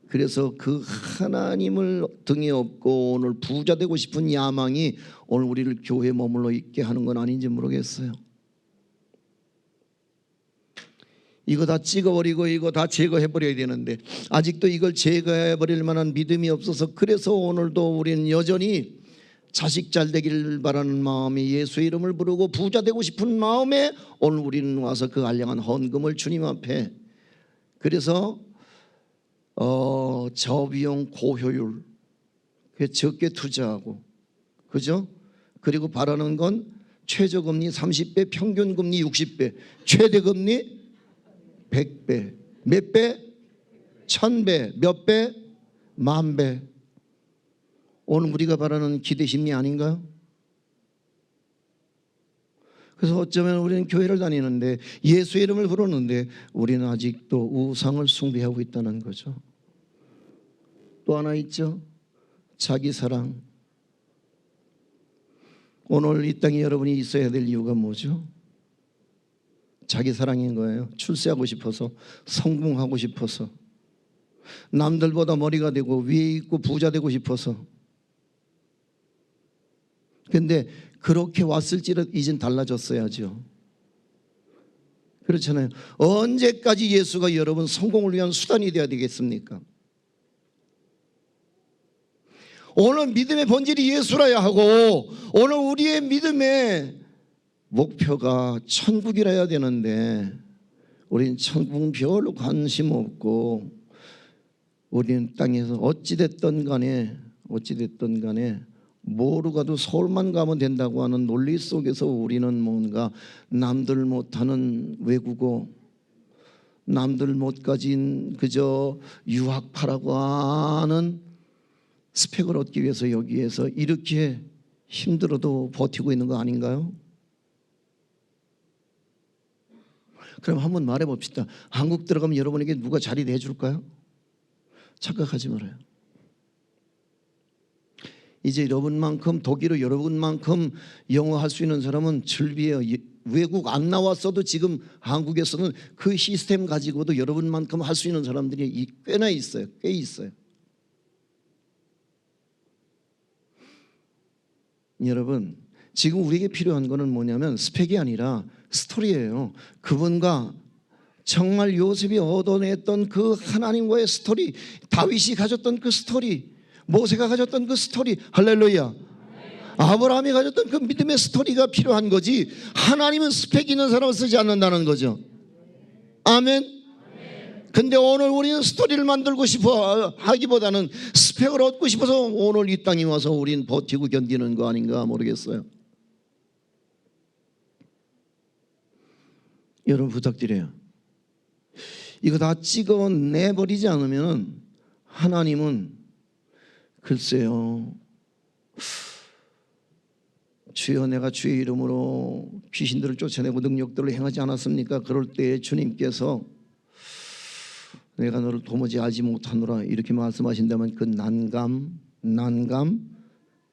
그래서 그 하나님을 등에 업고 오늘 부자 되고 싶은 야망이 오늘 우리를 교회에 머물러 있게 하는 건 아닌지 모르겠어요. 이거 다 찍어버리고 이거 다 제거해버려야 되는데 아직도 이걸 제거해버릴 만한 믿음이 없어서, 그래서 오늘도 우리는 여전히 자식 잘 되기를 바라는 마음에 예수의 이름을 부르고 부자 되고 싶은 마음에 오늘 우리는 와서 그 알량한 헌금을 주님 앞에, 그래서 저비용 고효율, 적게 투자하고, 그죠? 그리고 바라는 건 최저금리 30배, 평균금리 60배, 최대금리 100배, 몇 배? 1000배, 몇 배? 10,000배. 오늘 우리가 바라는 기대심리 아닌가요? 그래서 어쩌면 우리는 교회를 다니는데 예수의 이름을 부르는데 우리는 아직도 우상을 숭배하고 있다는 거죠. 또 하나 있죠. 자기 사랑. 오늘 이 땅에 여러분이 있어야 될 이유가 뭐죠? 자기 사랑인 거예요. 출세하고 싶어서, 성공하고 싶어서, 남들보다 머리가 되고 위에 있고 부자 되고 싶어서. 근데 그렇게 왔을지라도 이젠 달라졌어야죠. 그렇잖아요. 언제까지 예수가 여러분 성공을 위한 수단이 되어야 되겠습니까? 오늘 믿음의 본질이 예수라야 하고, 오늘 우리의 믿음의 목표가 천국이라야 되는데 우리는 천국 별로 관심 없고, 우리는 땅에서 어찌됐든 간에 뭐로 가도 서울만 가면 된다고 하는 논리 속에서 우리는 뭔가 남들 못하는 외국어, 남들 못 가진 그저 유학파라고 하는 스펙을 얻기 위해서 여기에서 이렇게 힘들어도 버티고 있는 거 아닌가요? 그럼 한번 말해 봅시다. 한국 들어가면 여러분에게 누가 자리 내줄까요? 착각하지 말아요. 이제 여러분만큼, 독일어 여러분만큼 영어 할 수 있는 사람은 즐비해요. 외국 안 나왔어도 지금 한국에서는 그 시스템 가지고도 여러분만큼 할 수 있는 사람들이 꽤나 있어요. 꽤 있어요. 여러분, 지금 우리에게 필요한 거는 뭐냐면 스펙이 아니라 스토리예요. 그분과 정말 요셉이 얻어냈던 그 하나님과의 스토리, 다윗이 가졌던 그 스토리, 모세가 가졌던 그 스토리, 할렐루야. 아브라함이 가졌던 그 믿음의 스토리가 필요한 거지, 하나님은 스펙 있는 사람을 쓰지 않는다는 거죠. 아멘. 근데 오늘 우리는 스토리를 만들고 싶어 하기보다는 스펙을 얻고 싶어서 오늘 이 땅에 와서 우리는 버티고 견디는 거 아닌가 모르겠어요. 여러분 부탁드려요. 이거 다 찍어내버리지 않으면 하나님은 글쎄요, 주여 내가 주의 이름으로 귀신들을 쫓아내고 능력들을 행하지 않았습니까? 그럴 때 주님께서 내가 너를 도무지 알지 못하노라 이렇게 말씀하신다면 그 난감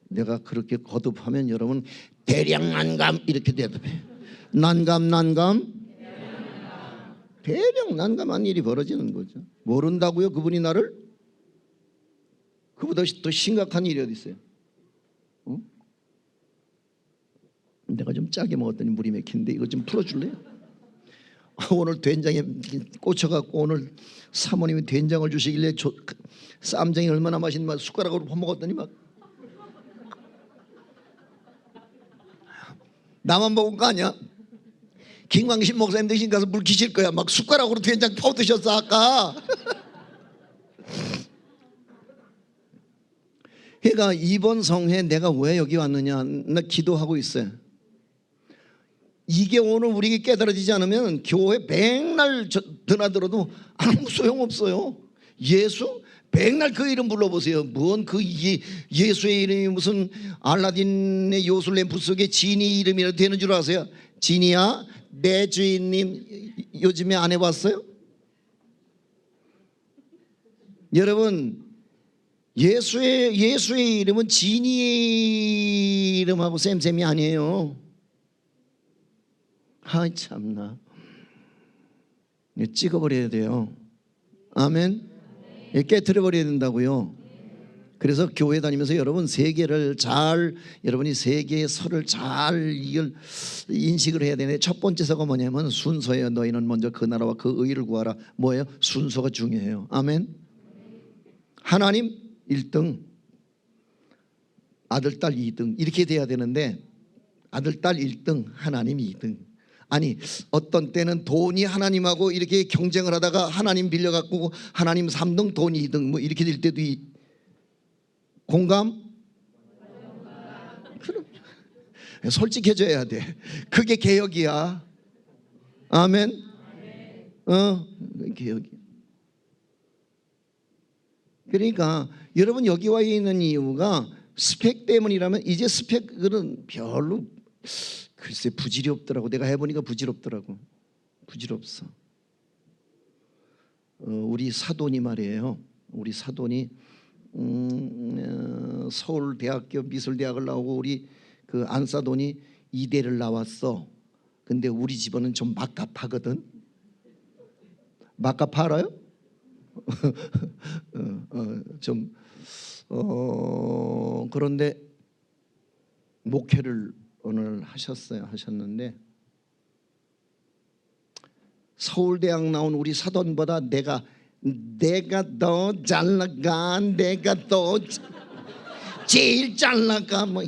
내가 그렇게 거듭하면 여러분 대량 난감 이렇게 대답해. 난감 대량 난감한 일이 벌어지는 거죠. 모른다고요? 그분이 나를? 그보다 더 심각한 일이 어디 있어요? 내가 좀 짜게 먹었더니 물이 맥히는데 이거 좀 풀어줄래요? 오늘 된장에 꽂혀갖고 오늘 사모님이 된장을 주시길래 쌈장이 얼마나 맛있는 막 숟가락으로 퍼먹었더니 막 나만 먹은 거 아니야? 김광신 목사님 대신 가서 물 기실 거야. 막 숟가락으로 된장 퍼 드셨어 아까. 그러니까 이번 성회에 내가 왜 여기 왔느냐, 나 기도하고 있어요. 이게 오늘 우리에게 깨달아지지 않으면 교회 백날 드나들어도 아무 소용없어요. 예수? 백날 그 이름 불러보세요. 뭔 그 예수의 이름이 무슨 알라딘의 요술 램프 속에 지니 이름이라도 되는 줄 아세요? 지니야, 내 주인님 요즘에 안 해봤어요? 여러분, 예수의 이름은 지니 이름하고 쌤쌤이 아니에요. 아이 참나, 찍어버려야 돼요. 아멘. 깨트려버려야 된다고요. 그래서 교회 다니면서 여러분 세계를 잘, 여러분이 세계의 설을 잘 이걸 인식을 해야 되는데, 첫 번째 서가 뭐냐면 순서예요. 너희는 먼저 그 나라와 그 의를 구하라. 뭐예요? 순서가 중요해요. 아멘. 하나님 1등, 아들, 딸 2등 이렇게 돼야 되는데 아들, 딸 1등, 하나님 2등. 아니 어떤 때는 돈이 하나님하고 이렇게 경쟁을 하다가 하나님 빌려갖고 하나님 3등, 돈 2등 뭐 이렇게 될 때도 공감? 그럼 솔직해져야 돼. 그게 개혁이야. 아멘. 개혁이야. 그러니까 여러분 여기 와 있는 이유가 스펙 때문이라면 이제 스펙은 별로 글쎄 부질이 없더라고. 내가 해보니까 부질없더라고. 부질없어. 우리 사돈이 말이에요. 우리 사돈이 서울대학교 미술대학을 나오고 우리 그 안사돈이 이대를 나왔어. 근데 우리 집안은 좀 막갑하거든. 막갑 알아요? 그런데 목회를 오늘 하셨는데 서울대학 나온 우리 사돈보다 내가 더 잘나가, 내가 더 제일 잘나가 뭐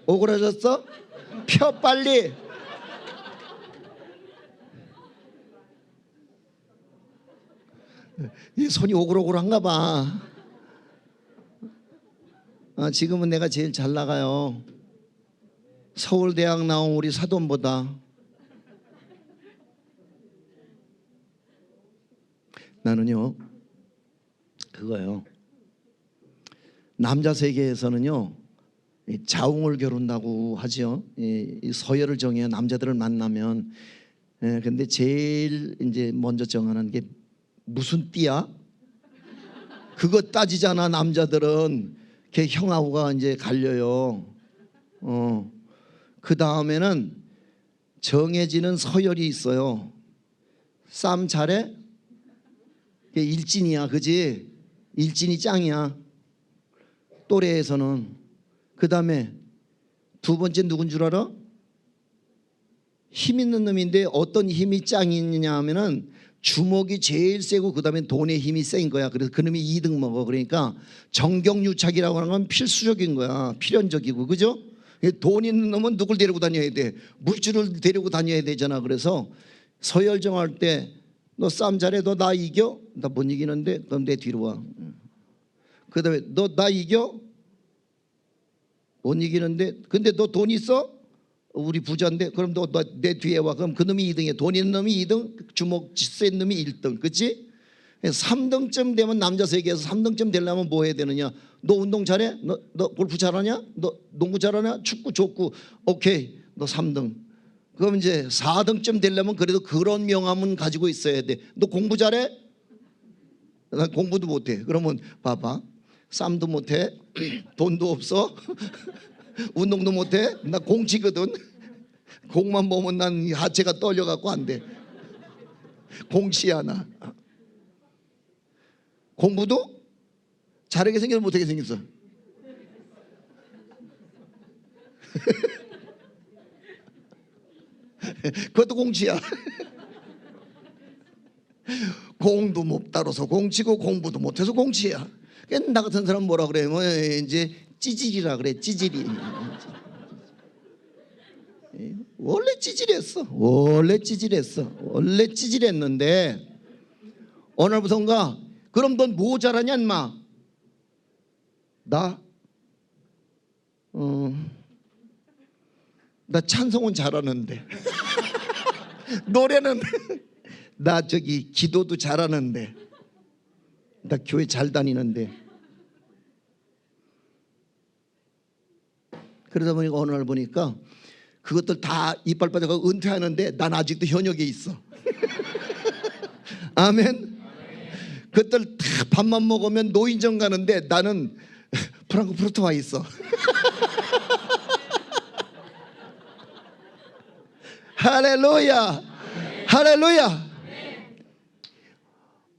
억울해졌어? 펴 빨리. 이 손이 오글오글한가 봐. 지금은 내가 제일 잘 나가요. 서울대학 나온 우리 사돈보다. 나는요 그거요, 남자 세계에서는요 자웅을 겨룬다고 하죠. 이 서열을 정해요. 남자들을 만나면. 근데 제일 이제 먼저 정하는 게 무슨 띠야? 그거 따지잖아. 남자들은 걔 형하고가 이제 갈려요. 그 다음에는 정해지는 서열이 있어요. 쌈 잘해? 걔 일진이야, 그지? 일진이 짱이야. 또래에서는. 그 다음에 두 번째 누군 줄 알아? 힘 있는 놈인데 어떤 힘이 짱이냐 하면은 주먹이 제일 세고 그 다음에 돈의 힘이 센 거야. 그래서 그놈이 2등 먹어. 그러니까 정경유착이라고 하는 건 필수적인 거야. 필연적이고, 그죠? 돈 있는 놈은 누굴 데리고 다녀야 돼? 물질을 데리고 다녀야 되잖아. 그래서 서열 정할 때 너 싸움 잘해? 너 나 이겨? 나 못 이기는데? 그럼 내 뒤로 와. 그 다음에 너 나 이겨? 못 이기는데? 근데 너 돈 있어? 우리 부자인데? 그럼 너 내 뒤에 와. 그럼 그 놈이 2등이야. 돈 있는 놈이 2등, 주먹 센 놈이 1등. 그치? 3등쯤 되면 남자 세계에서 3등쯤 되려면 뭐 해야 되느냐? 너 운동 잘해? 너 골프 잘하냐? 너 농구 잘하냐? 축구, 족구. 오케이, 너 3등. 그럼 이제 4등쯤 되려면 그래도 그런 명함은 가지고 있어야 돼. 너 공부 잘해? 난 공부도 못해. 그러면 봐봐, 쌈도 못해, 돈도 없어, 운동도 못해. 나 공치거든. 공만 보면 난 하체가 떨려갖고 안 돼. 공치야 나. 공부도 잘하게 생겼어, 못하게 생겼어? 그것도 공치야. 공도 못 따라서 공치고 공부도 못해서 공치야. 나 같은 사람 뭐라 그래? 뭐 이제 찌질이라 그래. 찌질이. 원래 찌질했어. 원래 찌질했는데 어느 날부터인가 그럼 넌 뭐 잘하냐 인마? 나 찬송은 잘하는데 노래는 나 저기 기도도 잘하는데 나 교회 잘 다니는데. 그러다 보니까 어느 날 보니까 그것들 다 이빨 빠져가고 은퇴하는데 난 아직도 현역에 있어. 아멘. 그것들 다 밥만 먹으면 노인정 가는데 나는 프랑크푸르트 와 있어. 할렐루야. 할렐루야.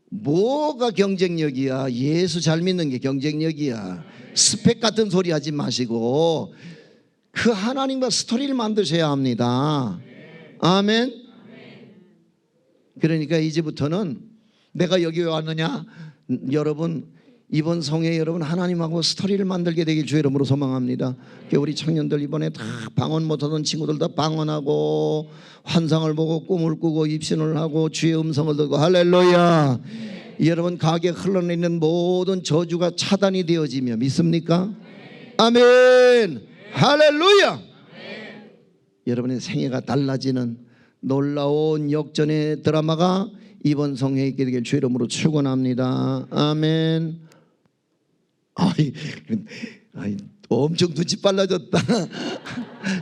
뭐가 경쟁력이야? 예수 잘 믿는 게 경쟁력이야. 스펙 같은 소리 하지 마시고 그 하나님과 스토리를 만드셔야 합니다. 아멘. 그러니까 이제부터는 내가 여기 왜 왔느냐? 여러분 이번 성회 여러분 하나님하고 스토리를 만들게 되길 주의 이름으로 소망합니다. 우리 청년들 이번에 다 방언 못하던 친구들 다 방언하고 환상을 보고 꿈을 꾸고 입신을 하고 주의 음성을 듣고 할렐루야. 여러분 가게 흘러내리는 모든 저주가 차단이 되어지며 믿습니까? 아멘. 할렐루야. 여러분의 생애가 달라지는 놀라운 역전의 드라마가 이번 성회에 있게 되길 주의 이름으로 축원합니다. 아멘. 아이, 엄청 눈치 빨라졌다.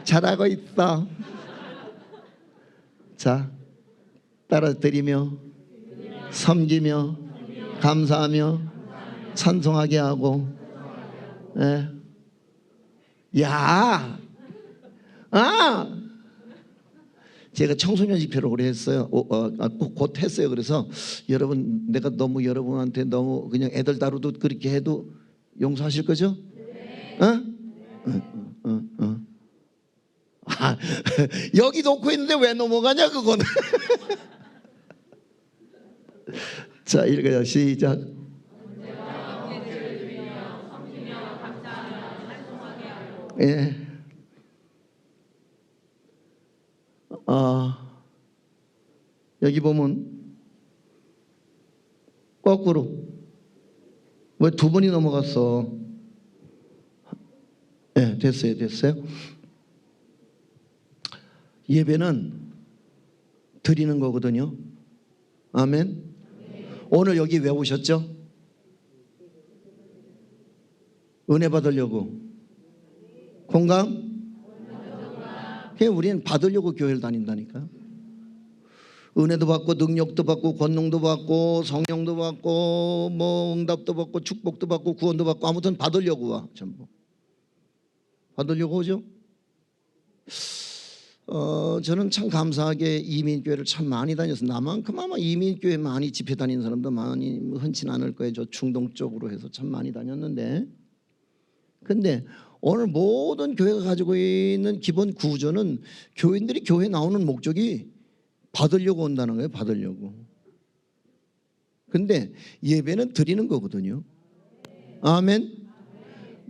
잘하고 있다. 자, 따라드리며 섬기며 감사하며 찬송하게 하고. 야, 제가 청소년 집회를 오래 했어요. 곧 했어요. 그래서 여러분 내가 너무 여러분한테 너무 그냥 애들 다루듯 그렇게 해도 용서하실 거죠? 여기 놓고 있는데 왜 넘어가냐 그거는. 자, 읽어요. 시작. 예. 여기 보면 거꾸로 왜 두 번이 넘어갔어? 네, 됐어요. 예배는 드리는 거거든요. 아멘. 오늘 여기 왜 오셨죠? 은혜 받으려고. 공감? 그냥 우리는 받으려고 교회를 다닌다니까. 은혜도 받고 능력도 받고 권능도 받고 성령도 받고 뭐 응답도 받고 축복도 받고 구원도 받고 아무튼 받으려고 와. 전부 받으려고 오죠. 저는 참 감사하게 이민교회를 참 많이 다녔어요. 나만큼 아마 이민교회 많이 집회 다니는 사람도 많이 흔치는 않을 거예요. 저 중동 쪽으로 해서 참 많이 다녔는데, 근데 오늘 모든 교회가 가지고 있는 기본 구조는 교인들이 교회 나오는 목적이 받으려고 온다는 거예요. 받으려고. 근데 예배는 드리는 거거든요. 아멘.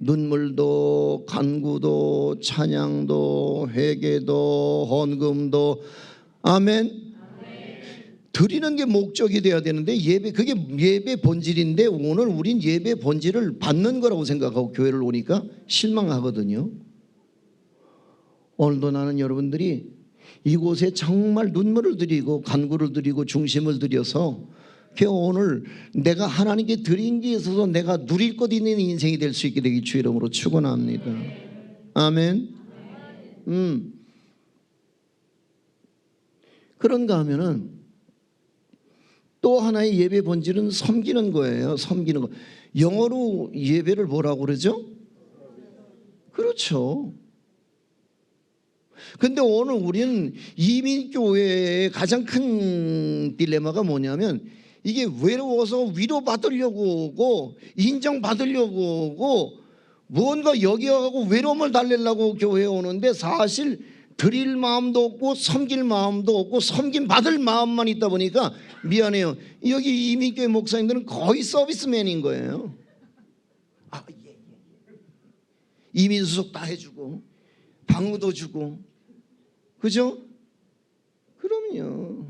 눈물도 간구도 찬양도 회개도 헌금도 아멘. 드리는 게 목적이 돼야 되는데 그게 예배 본질인데 오늘 우린 예배 본질을 받는 거라고 생각하고 교회를 오니까 실망하거든요. 오늘도 나는 여러분들이 이곳에 정말 눈물을 드리고 간구를 드리고 중심을 들여서 오늘 내가 하나님께 드린 게 있어서 내가 누릴 것 있는 인생이 될 수 있게 되기 주의 이름으로 축원합니다. 아멘. 그런가 하면은 또 하나의 예배 본질은 섬기는 거예요. 섬기는 거. 영어로 예배를 뭐라고 그러죠? 그렇죠. 근데 오늘 우리는 이민교회의 가장 큰 딜레마가 뭐냐면 이게 외로워서 위로받으려고 오고 인정받으려고 오고 뭔가 여기 와서 외로움을 달래려고 교회에 오는데 사실 드릴 마음도 없고 섬길 마음도 없고 섬김 받을 마음만 있다 보니까 미안해요. 여기 이민교회 목사님들은 거의 서비스맨인 거예요. 이민수속 다 해주고 방우도 주고 그죠? 그럼요.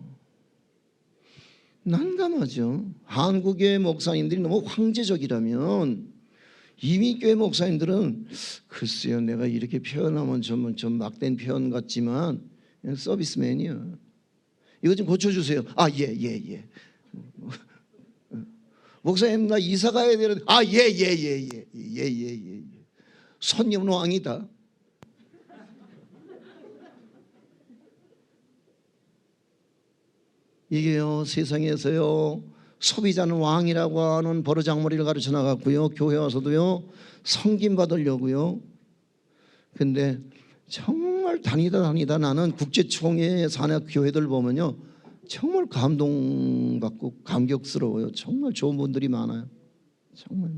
난감하죠. 한국의 목사님들이 너무 황제적이라면 이민교회 목사님들은 글쎄요 내가 이렇게 표현하면 좀 막된 표현 같지만 그냥 서비스맨이요. 이거 좀 고쳐주세요. 예. 목사님 나 이사 가야 되는데 예. 손님 왕이다. 이게요 세상에서요 소비자는 왕이라고 하는 버르장머리를 가르쳐 나갔고요 교회 와서도요 섬김 받으려고요. 근데 정말 다니다 나는 국제총회 산하 교회들 보면요 정말 감동받고 감격스러워요. 정말 좋은 분들이 많아요. 정말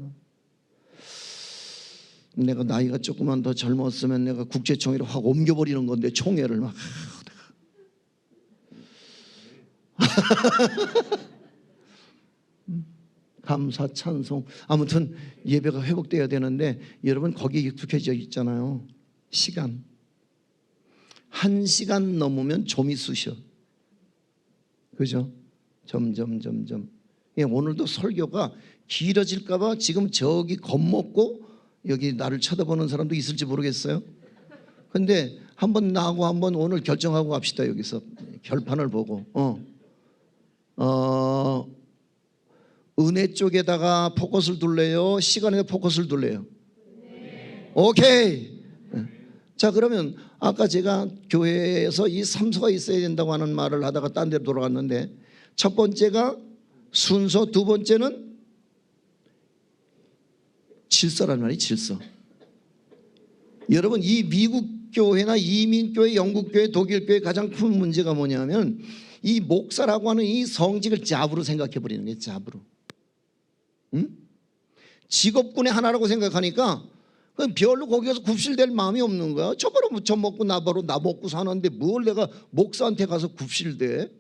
내가 나이가 조금만 더 젊었으면 내가 국제총회를 확 옮겨버리는 건데 총회를 막 감사, 찬송. 아무튼 예배가 회복돼야 되는데 여러분 거기에 익숙해져 있잖아요. 시간. 1시간 넘으면 좀이 쑤셔. 그죠? 점점. 예, 오늘도 설교가 길어질까 봐 지금 저기 겁먹고 여기 나를 쳐다보는 사람도 있을지 모르겠어요. 근데 한번 나하고 한번 오늘 결정하고 갑시다. 여기서 결판을 보고 은혜 쪽에다가 포커스를 둘래요? 시간에 포커스를 둘래요? 오케이. 자, 그러면 아까 제가 교회에서 이 3소가 있어야 된다고 하는 말을 하다가 딴 데로 돌아갔는데, 첫 번째가 순서, 두 번째는 질서란 말이에요. 질서. 여러분, 이 미국 교회나 이민교회, 영국교회, 독일교회 가장 큰 문제가 뭐냐면 이 목사라고 하는 이 성직을 잡으로 생각해 버리는 거예요. 잡으로. 직업군의 하나라고 생각하니까 별로 거기 가서 굽실될 마음이 없는 거야. 저번에 무쳐 먹고 나 먹고 사는데 뭘 내가 목사한테 가서 굽실대.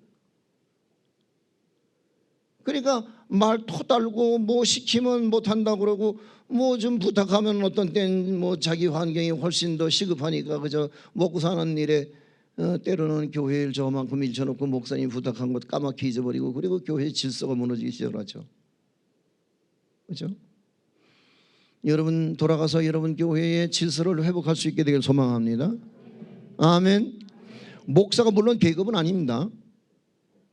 그러니까 말 토달고 뭐 시키면 못한다 그러고 뭐 좀 부탁하면 어떤 땐 뭐 자기 환경이 훨씬 더 시급하니까 그저 먹고 사는 일에 때로는 교회 일 저만큼 일쳐놓고 목사님 부탁한 것 까맣게 잊어버리고, 그리고 교회의 질서가 무너지기 시작하죠. 그렇죠? 여러분 돌아가서 여러분 교회의 질서를 회복할 수 있게 되길 소망합니다. 아멘. 목사가 물론 계급은 아닙니다.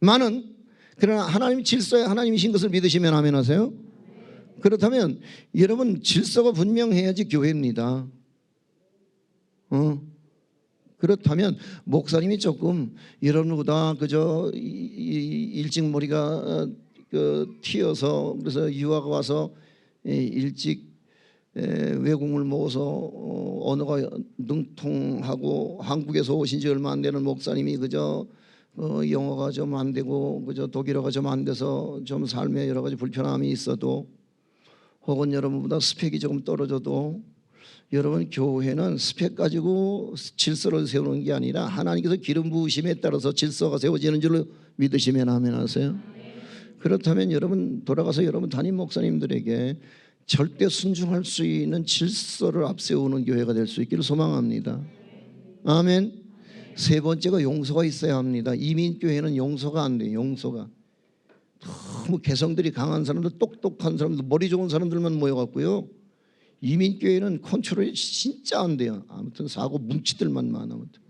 많은, 그러나 하나님 질서에 하나님이신 것을 믿으시면 아멘 하세요. 그렇다면 여러분 질서가 분명해야지 교회입니다. 그렇다면 목사님이 조금 여러분보다 그저 일찍 머리가 튀어서 그래서 유학 와서 일찍 외국을 모아서 언어가 능통하고 한국에서 오신 지 얼마 안 되는 목사님이 그저 영어가 좀 안 되고 그저 독일어가 좀 안 돼서 좀 삶에 여러 가지 불편함이 있어도, 혹은 여러분보다 스펙이 조금 떨어져도, 여러분 교회는 스펙 가지고 질서를 세우는 게 아니라 하나님께서 기름 부으심에 따라서 질서가 세워지는 줄로 믿으시면 아멘 하세요. 그렇다면 여러분 돌아가서 여러분 담임 목사님들에게 절대 순종할 수 있는 질서를 앞세우는 교회가 될 수 있기를 소망합니다. 아멘. 세 번째가 용서가 있어야 합니다. 이민교회는 용서가 안 돼요. 용서가 너무 개성들이 강한 사람들, 똑똑한 사람들, 머리 좋은 사람들만 모여갖고요, 이민교회는 컨트롤이 진짜 안 돼요. 아무튼 사고 뭉치들만 많아. 아무튼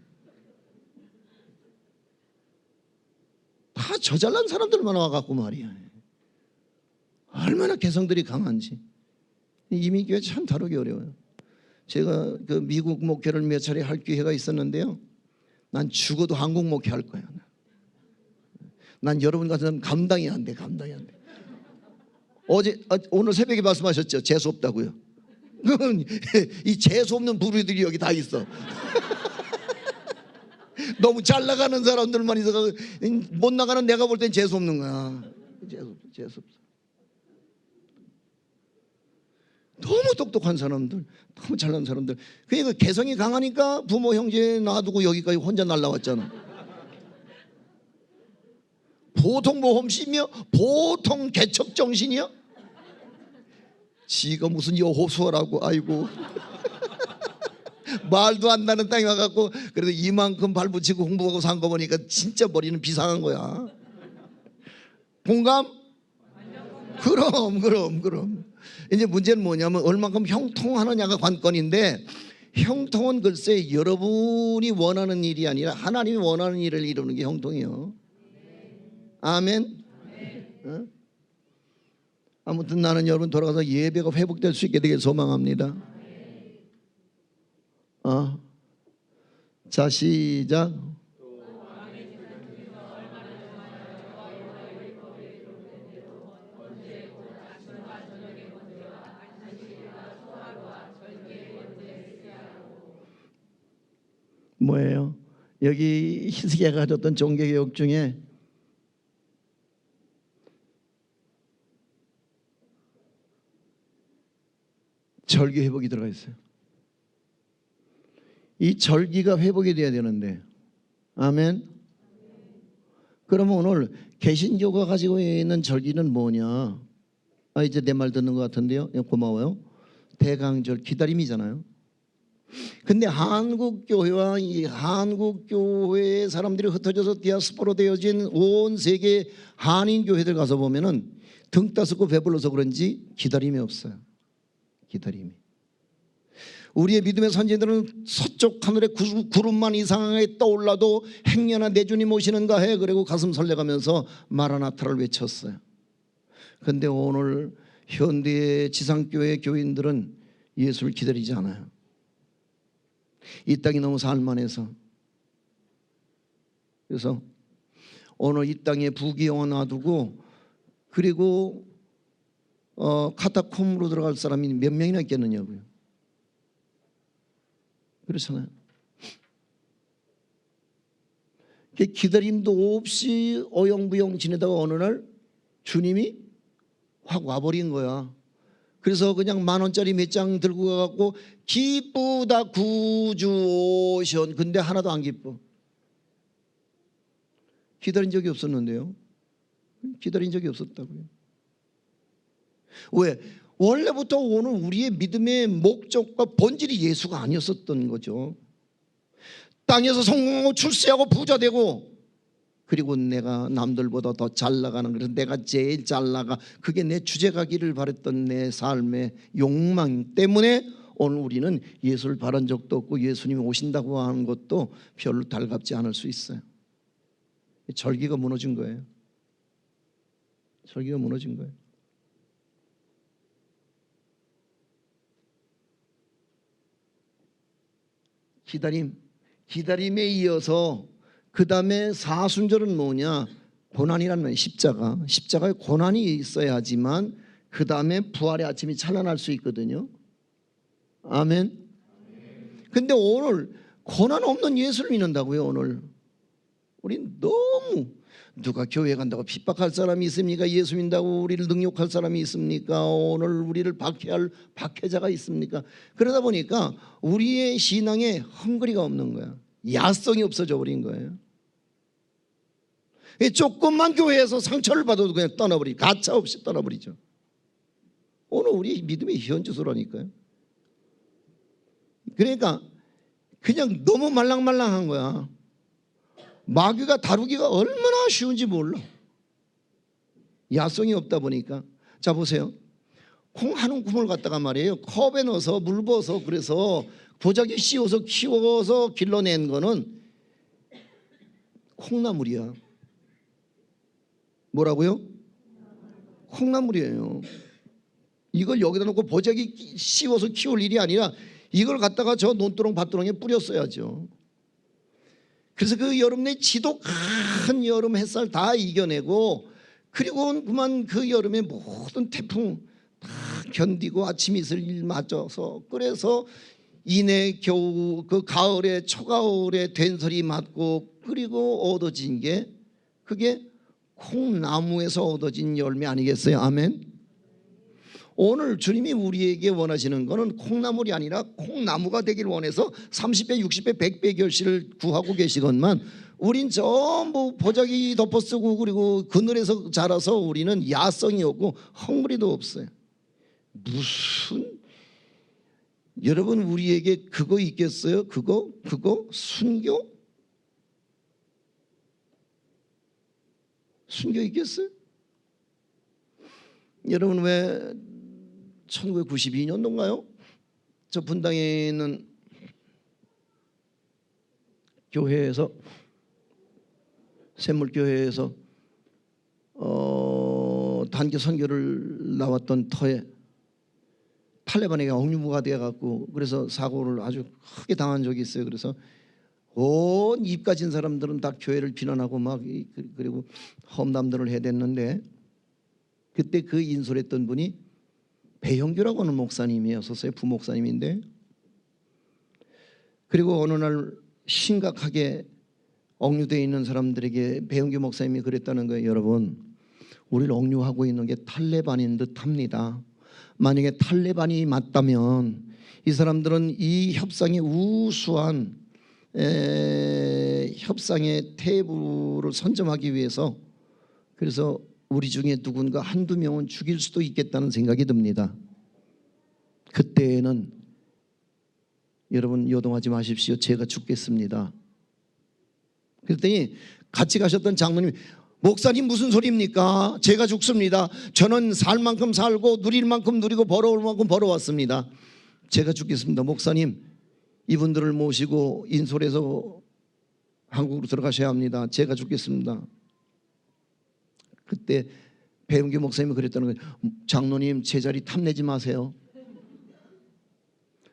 다 저잘난 사람들만 와갖고 말이야. 얼마나 개성들이 강한지. 이민교회 참 다루기 어려워요. 제가 그 미국 목회를 몇 차례 할 기회가 있었는데요, 난 죽어도 한국 목회 할 거야. 난 여러분 같은 감당이 안 돼. 감당이 안 돼. 오늘 새벽에 말씀하셨죠. 재수 없다고요. 이 재수 없는 부류들이 여기 다 있어. 너무 잘 나가는 사람들만 있어. 못 나가는 내가 볼 땐 재수 없는 거야. 재수 없어. 너무 똑똑한 사람들, 너무 잘난 사람들. 그러니까 개성이 강하니까 부모 형제 놔두고 여기까지 혼자 날라왔잖아. 보통 모험심이요? 보통 개척 정신이요? 지가 무슨 여호수아라고. 아이고. 말도 안 나는 땅에 와갖고 그래도 이만큼 발붙이고 홍보하고 산 거 보니까 진짜 머리는 비상한 거야. 공감? 그럼. 이제 문제는 뭐냐면 얼만큼 형통하느냐가 관건인데, 형통은 글쎄 여러분이 원하는 일이 아니라 하나님이 원하는 일을 이루는 게 형통이에요. 아멘. 아무튼 나는 여러분 돌아가서 예배가 회복될 수 있게 되길 소망합니다. 자, 시작. 뭐예요? 여기 히스기야가 가졌던 종교개혁 중에 절기 회복이 들어가 있어요. 이 절기가 회복이 돼야 되는데, 아멘. 그러면 오늘 개신교가 가지고 있는 절기는 뭐냐? 이제 내 말 듣는 것 같은데요. 고마워요. 대강절 기다림이잖아요. 근데 한국 교회와 이 한국 교회의 사람들이 흩어져서 디아스포로 되어진 온 세계 한인 교회들 가서 보면은 등 따숩고 배불러서 그런지 기다림이 없어요. 기다림이. 우리의 믿음의 선지자들은 서쪽 하늘에 구름만 이상하게 떠올라도 행여나 내 주님 오시는가 해. 그리고 가슴 설레가면서 마라나타를 외쳤어요. 그런데 오늘 현대의 지상교회 교인들은 예수를 기다리지 않아요. 이 땅이 너무 살만해서. 그래서 오늘 이 땅에 부귀영화 놔두고 그리고 카타콤으로 들어갈 사람이 몇 명이나 있겠느냐고요. 그렇잖아요. 기다림도 없이 어영부영 지내다가 어느 날 주님이 확 와버린 거야. 그래서 그냥 10,000원짜리 몇 장 들고 가갖고 기쁘다 구주 오션. 근데 하나도 안 기뻐. 기다린 적이 없었는데요. 기다린 적이 없었다고요. 왜? 원래부터 오늘 우리의 믿음의 목적과 본질이 예수가 아니었었던 거죠. 땅에서 성공하고 출세하고 부자 되고 그리고 내가 남들보다 더 잘 나가는, 그래서 내가 제일 잘 나가, 그게 내 주제가기를 바랬던 내 삶의 욕망 때문에 오늘 우리는 예수를 바란 적도 없고 예수님이 오신다고 하는 것도 별로 달갑지 않을 수 있어요. 절기가 무너진 거예요. 절기가 무너진 거예요. 기다림에 이어서 그 다음에 사순절은 뭐냐? 고난이라는 말, 십자가에 고난이 있어야지만 그 다음에 부활의 아침이 찬란할 수 있거든요. 아멘. 근데 오늘 고난 없는 예수를 믿는다고요. 오늘 우린 너무, 누가 교회 간다고 핍박할 사람이 있습니까? 예수 믿는다고 우리를 능욕할 사람이 있습니까? 오늘 우리를 박해할 박해자가 있습니까? 그러다 보니까 우리의 신앙에 헝그리가 없는 거야. 야성이 없어져 버린 거예요. 조금만 교회에서 상처를 받아도 그냥 떠나버리죠. 가차 없이 떠나버리죠. 오늘 우리 믿음의 현주소라니까요. 그러니까 그냥 너무 말랑말랑한 거야. 마귀가 다루기가 얼마나 쉬운지 몰라. 야성이 없다 보니까. 자 보세요. 콩 한 움큼을 갖다가 말이에요, 컵에 넣어서 물 부어서 그래서 보자기 씌워서 키워서 길러낸 거는 콩나물이야. 뭐라고요? 콩나물이에요. 이걸 여기다 놓고 보자기 씌워서 키울 일이 아니라 이걸 갖다가 저 논두렁 밭두렁에 뿌렸어야죠. 그래서 그 여름 내 지독한 여름 햇살 다 이겨내고 그리고 그만 그 여름의 모든 태풍 다 견디고 아침 이슬 맞아서 그래서 이내 겨우 그 가을에 초가을에 된설이 맞고 그리고 얻어진 게 그게 콩나무에서 얻어진 열매 아니겠어요? 아멘. 오늘 주님이 우리에게 원하시는 거는 콩나물이 아니라 콩나무가 되길 원해서 30배, 60배, 100배 결실을 구하고 계시건만 우린 전부 보자기 덮어쓰고 그리고 그늘에서 자라서 우리는 야성이 없고 헝그리도 없어요. 무슨, 여러분 우리에게 그거 있겠어요? 그거 순교? 순교 있겠어요? 여러분 왜 1992년도인가요? 저 분당에 있는 교회에서 샘물교회에서 단기 선교를 나왔던 터에 탈레반에게 억류무가 되어갖고 그래서 사고를 아주 크게 당한 적이 있어요. 그래서 온 입 가진 사람들은 다 교회를 비난하고 막 그리고 험담들을 해댔는데 그때 그 인솔했던 분이 배형규라고 하는 목사님이었었어요. 부목사님인데 그리고 어느 날 심각하게 억류되어 있는 사람들에게 배형규 목사님이 그랬다는 거예요. 여러분, 우리를 억류하고 있는 게 탈레반인 듯합니다. 만약에 탈레반이 맞다면 이 사람들은 이 협상의 우수한 협상의 테이블을 선점하기 위해서 그래서 우리 중에 누군가 한두 명은 죽일 수도 있겠다는 생각이 듭니다. 그때에는 여러분 요동하지 마십시오. 제가 죽겠습니다. 그랬더니 같이 가셨던 장로님이 목사님 무슨 소리입니까? 제가 죽습니다. 저는 살 만큼 살고 누릴 만큼 누리고 벌어올 만큼 벌어왔습니다. 제가 죽겠습니다. 목사님 이분들을 모시고 인솔해서 한국으로 들어가셔야 합니다. 제가 죽겠습니다. 그때 배은규 목사님이 그랬다는 거예요. 장로님 제자리 탐내지 마세요.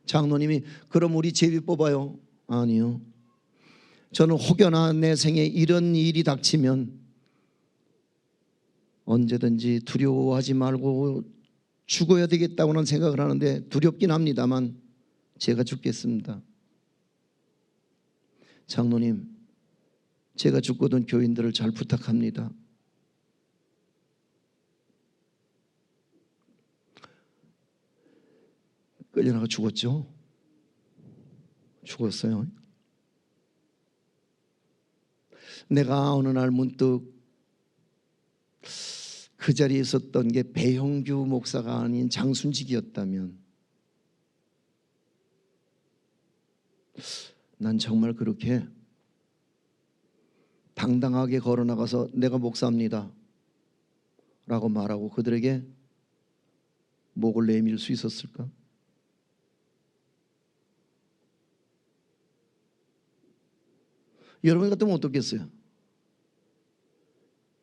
장로님이 그럼 우리 제비 뽑아요. 아니요. 저는 혹여나 내 생에 이런 일이 닥치면 언제든지 두려워하지 말고 죽어야 되겠다고는 생각을 하는데 두렵긴 합니다만 제가 죽겠습니다. 장로님 제가 죽거든 교인들을 잘 부탁합니다. 끌려나가 죽었죠. 죽었어요. 내가 어느 날 문득 그 자리에 있었던 게 배형규 목사가 아닌 장순직이었다면 난 정말 그렇게 당당하게 걸어나가서 내가 목사입니다 라고 말하고 그들에게 목을 내밀 수 있었을까? 여러분 같으면 어떻겠어요?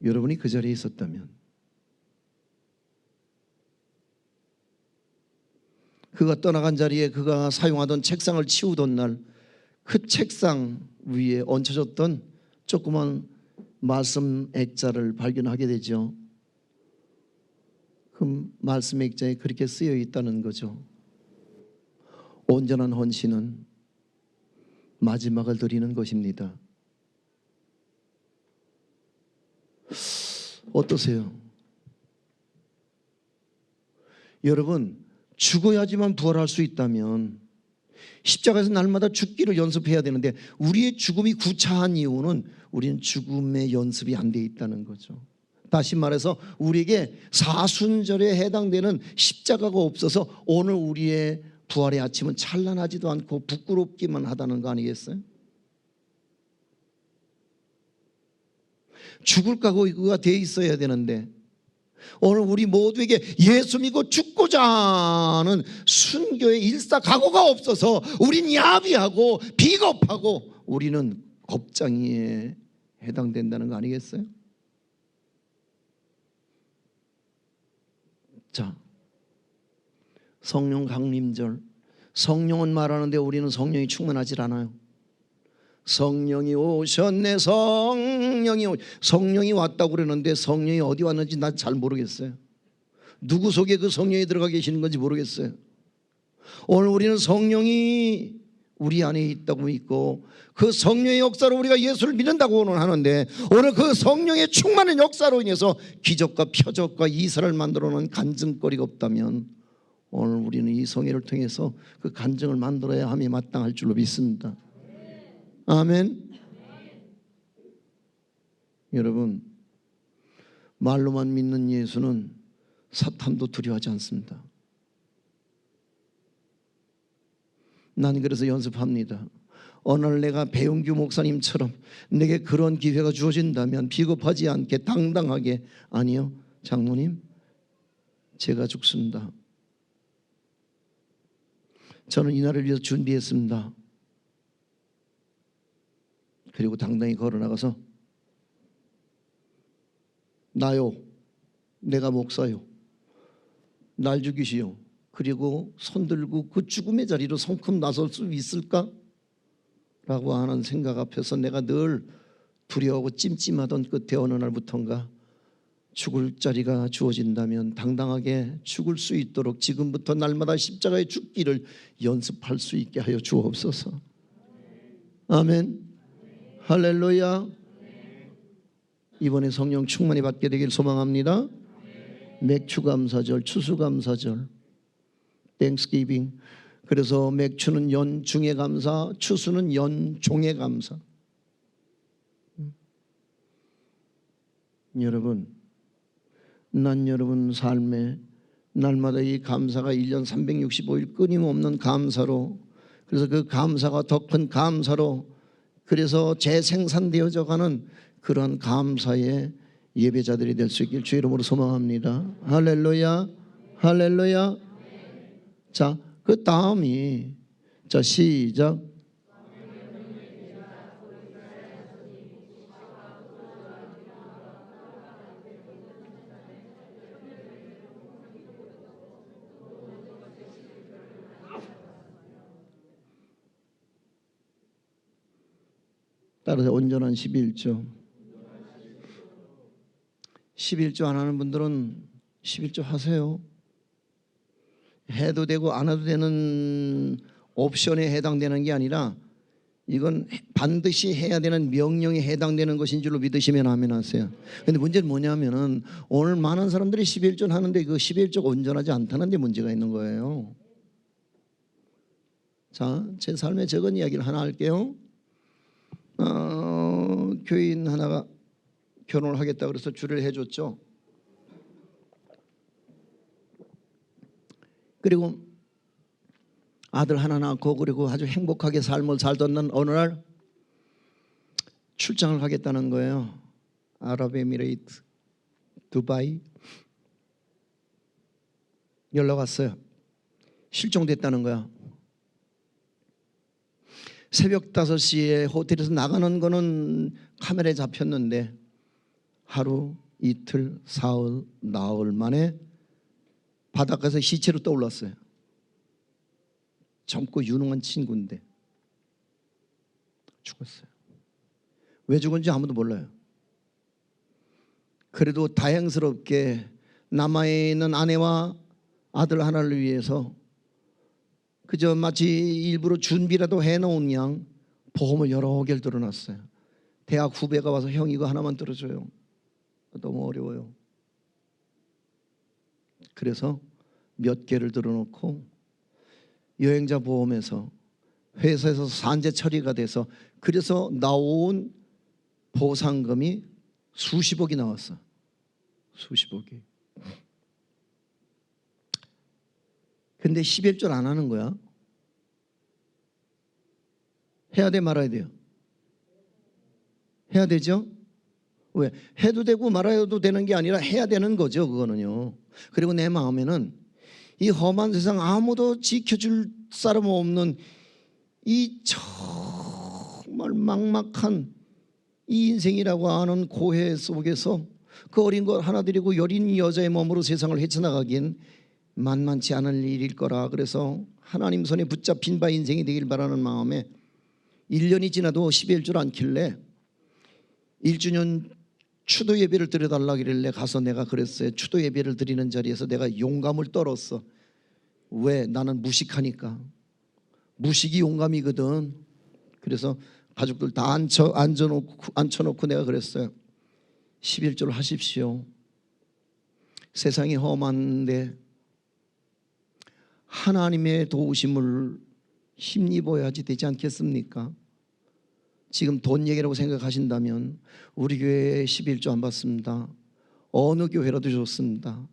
여러분이 그 자리에 있었다면 그가 떠나간 자리에 그가 사용하던 책상을 치우던 날 그 책상 위에 얹혀졌던 조그만 말씀 액자를 발견하게 되죠. 그 말씀 액자에 그렇게 쓰여 있다는 거죠. 온전한 헌신은 마지막을 드리는 것입니다. 어떠세요? 여러분 죽어야지만 부활할 수 있다면 십자가에서 날마다 죽기를 연습해야 되는데 우리의 죽음이 구차한 이유는 우리는 죽음의 연습이 안 돼 있다는 거죠. 다시 말해서 우리에게 사순절에 해당되는 십자가가 없어서 오늘 우리의 부활의 아침은 찬란하지도 않고 부끄럽기만 하다는 거 아니겠어요? 죽을 각오가 돼 있어야 되는데 오늘 우리 모두에게 예수 믿고 죽고자 하는 순교의 일사각오가 없어서 우린 야비하고 비겁하고 우리는 겁장이에 해당된다는 거 아니겠어요? 자, 성령 강림절, 성령은 말하는데 우리는 성령이 충만하지 않아요. 성령이 오셨네. 성령이 왔다고 그러는데 성령이 어디 왔는지 난 잘 모르겠어요. 누구 속에 그 성령이 들어가 계시는 건지 모르겠어요. 오늘 우리는 성령이 우리 안에 있다고 믿고 그 성령의 역사로 우리가 예수를 믿는다고 오늘 하는데 오늘 그 성령의 충만한 역사로 인해서 기적과 표적과 이사를 만들어놓은 간증거리가 없다면 오늘 우리는 이 성회를 통해서 그 간증을 만들어야 함이 마땅할 줄로 믿습니다. 아멘. 여러분 말로만 믿는 예수는 사탄도 두려워하지 않습니다. 난 그래서 연습합니다. 오늘 내가 배은규 목사님처럼 내게 그런 기회가 주어진다면 비겁하지 않게 당당하게 아니요 장로님 제가 죽습니다. 저는 이날을 위해서 준비했습니다. 그리고 당당히 걸어나가서 나요 내가 목사요 날 죽이시오. 그리고 손들고 그 죽음의 자리로 성큼 나설 수 있을까? 라고 하는 생각 앞에서 내가 늘 두려워하고 찜찜하던 끝에 어느 날부턴가 죽을 자리가 주어진다면 당당하게 죽을 수 있도록 지금부터 날마다 십자가에 죽기를 연습할 수 있게 하여 주옵소서. 아멘. 할렐루야. 이번에 성령 충만히 받게 되길 소망합니다. 맥추감사절, 추수감사절, 땡스기빙. 그래서 맥추는 연중의 감사, 추수는 연종의 감사. 여러분 난 여러분 삶에 날마다 이 감사가 1년 365일 끊임없는 감사로, 그래서 그 감사가 더 큰 감사로, 그래서 재생산되어져 가는 그런 감사의 예배자들이 될 수 있길 주 이름으로 소망합니다. 할렐루야, 할렐루야. 자, 그 다음이, 자, 시작. 따라서 온전한 11조. 11조 안 하는 분들은 11조 하세요. 해도 되고 안 해도 되는 옵션에 해당되는 게 아니라 이건 반드시 해야 되는 명령에 해당되는 것인 줄로 믿으시면 아멘 하세요. 근데 문제는 뭐냐면은 오늘 많은 사람들이 11조 하는데 그 11조 온전하지 않다는 데 문제가 있는 거예요. 자, 제 삶에 적은 이야기를 하나 할게요. 교인 하나가 결혼을 하겠다 그래서 주례를 해줬죠. 그리고 아들 하나 낳고 그리고 아주 행복하게 삶을 살던 어느 날 출장을 가겠다는 거예요. 아랍에미레이트 두바이. 연락 왔어요. 실종됐다는 거야. 새벽 5시에 호텔에서 나가는 거는 카메라에 잡혔는데 하루, 이틀, 사흘, 나흘 만에 바닷가에서 시체로 떠올랐어요. 젊고 유능한 친구인데 죽었어요. 왜 죽은지 아무도 몰라요. 그래도 다행스럽게 남아있는 아내와 아들 하나를 위해서 그저 마치 일부러 준비라도 해놓은 양 보험을 여러 개를 들어놨어요. 대학 후배가 와서 형 이거 하나만 들어줘요. 너무 어려워요. 그래서 몇 개를 들어놓고 여행자 보험에서 회사에서 산재 처리가 돼서 그래서 나온 보상금이 수십억이 나왔어. 수십억이. 근데 11절 안 하는 거야. 해야 돼 말아야 돼요? 해야 되죠? 왜? 해도 되고 말아도 되는 게 아니라 해야 되는 거죠. 그거는요. 그리고 내 마음에는 이 험한 세상 아무도 지켜줄 사람 없는 이 정말 막막한 이 인생이라고 하는 고해 속에서 그 어린 것 하나 데리고 여린 여자의 몸으로 세상을 헤쳐나가긴 만만치 않은 일일 거라. 그래서 하나님 손에 붙잡힌 바 인생이 되길 바라는 마음에 1년이 지나도 11줄 않길래 1주년 추도 예배를 드려달라 그러길래 가서 내가 그랬어요. 추도 예배를 드리는 자리에서 내가 용감을 떨었어. 왜? 나는 무식하니까. 무식이 용감이거든. 그래서 가족들 다 앉혀놓고 내가 그랬어요. 11줄 하십시오. 세상이 험한데 하나님의 도우심을 힘입어야지 되지 않겠습니까? 지금 돈 얘기라고 생각하신다면 우리 교회에 11조 안 받습니다. 어느 교회라도 좋습니다.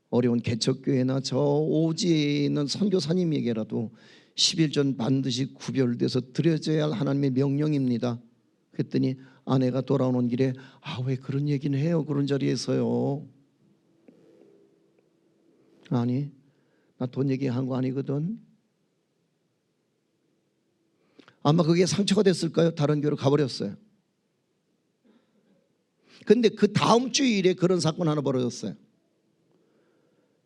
어려운 개척교회나 저 오지에 있는 선교사님에게라도 11조는 반드시 구별돼서 드려져야 할 하나님의 명령입니다. 그랬더니 아내가 돌아오는 길에 왜 그런 얘기는 해요? 그런 자리에서요. 아니, 나 돈 얘기한 거 아니거든. 아마 그게 상처가 됐을까요? 다른 교회로 가버렸어요. 근데 그 다음 주일에 그런 사건 하나 벌어졌어요.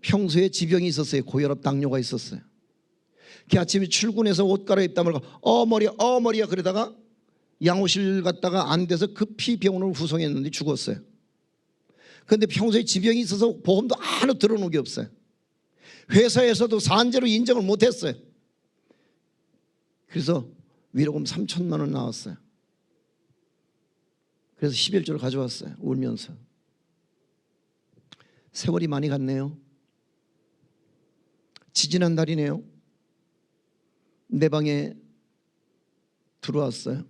평소에 지병이 있었어요. 고혈압, 당뇨가 있었어요. 그 아침에 출근해서 옷 갈아입다 말고 머리야 그러다가 양호실 갔다가 안 돼서 급히 병원을 후송했는데 죽었어요. 근데 평소에 지병이 있어서 보험도 하나 들어놓은 게 없어요. 회사에서도 산재로 인정을 못했어요. 그래서 위로금 3천만 원 나왔어요. 그래서 11조를 가져왔어요. 울면서. 세월이 많이 갔네요. 지지난 달이네요. 내 방에 들어왔어요.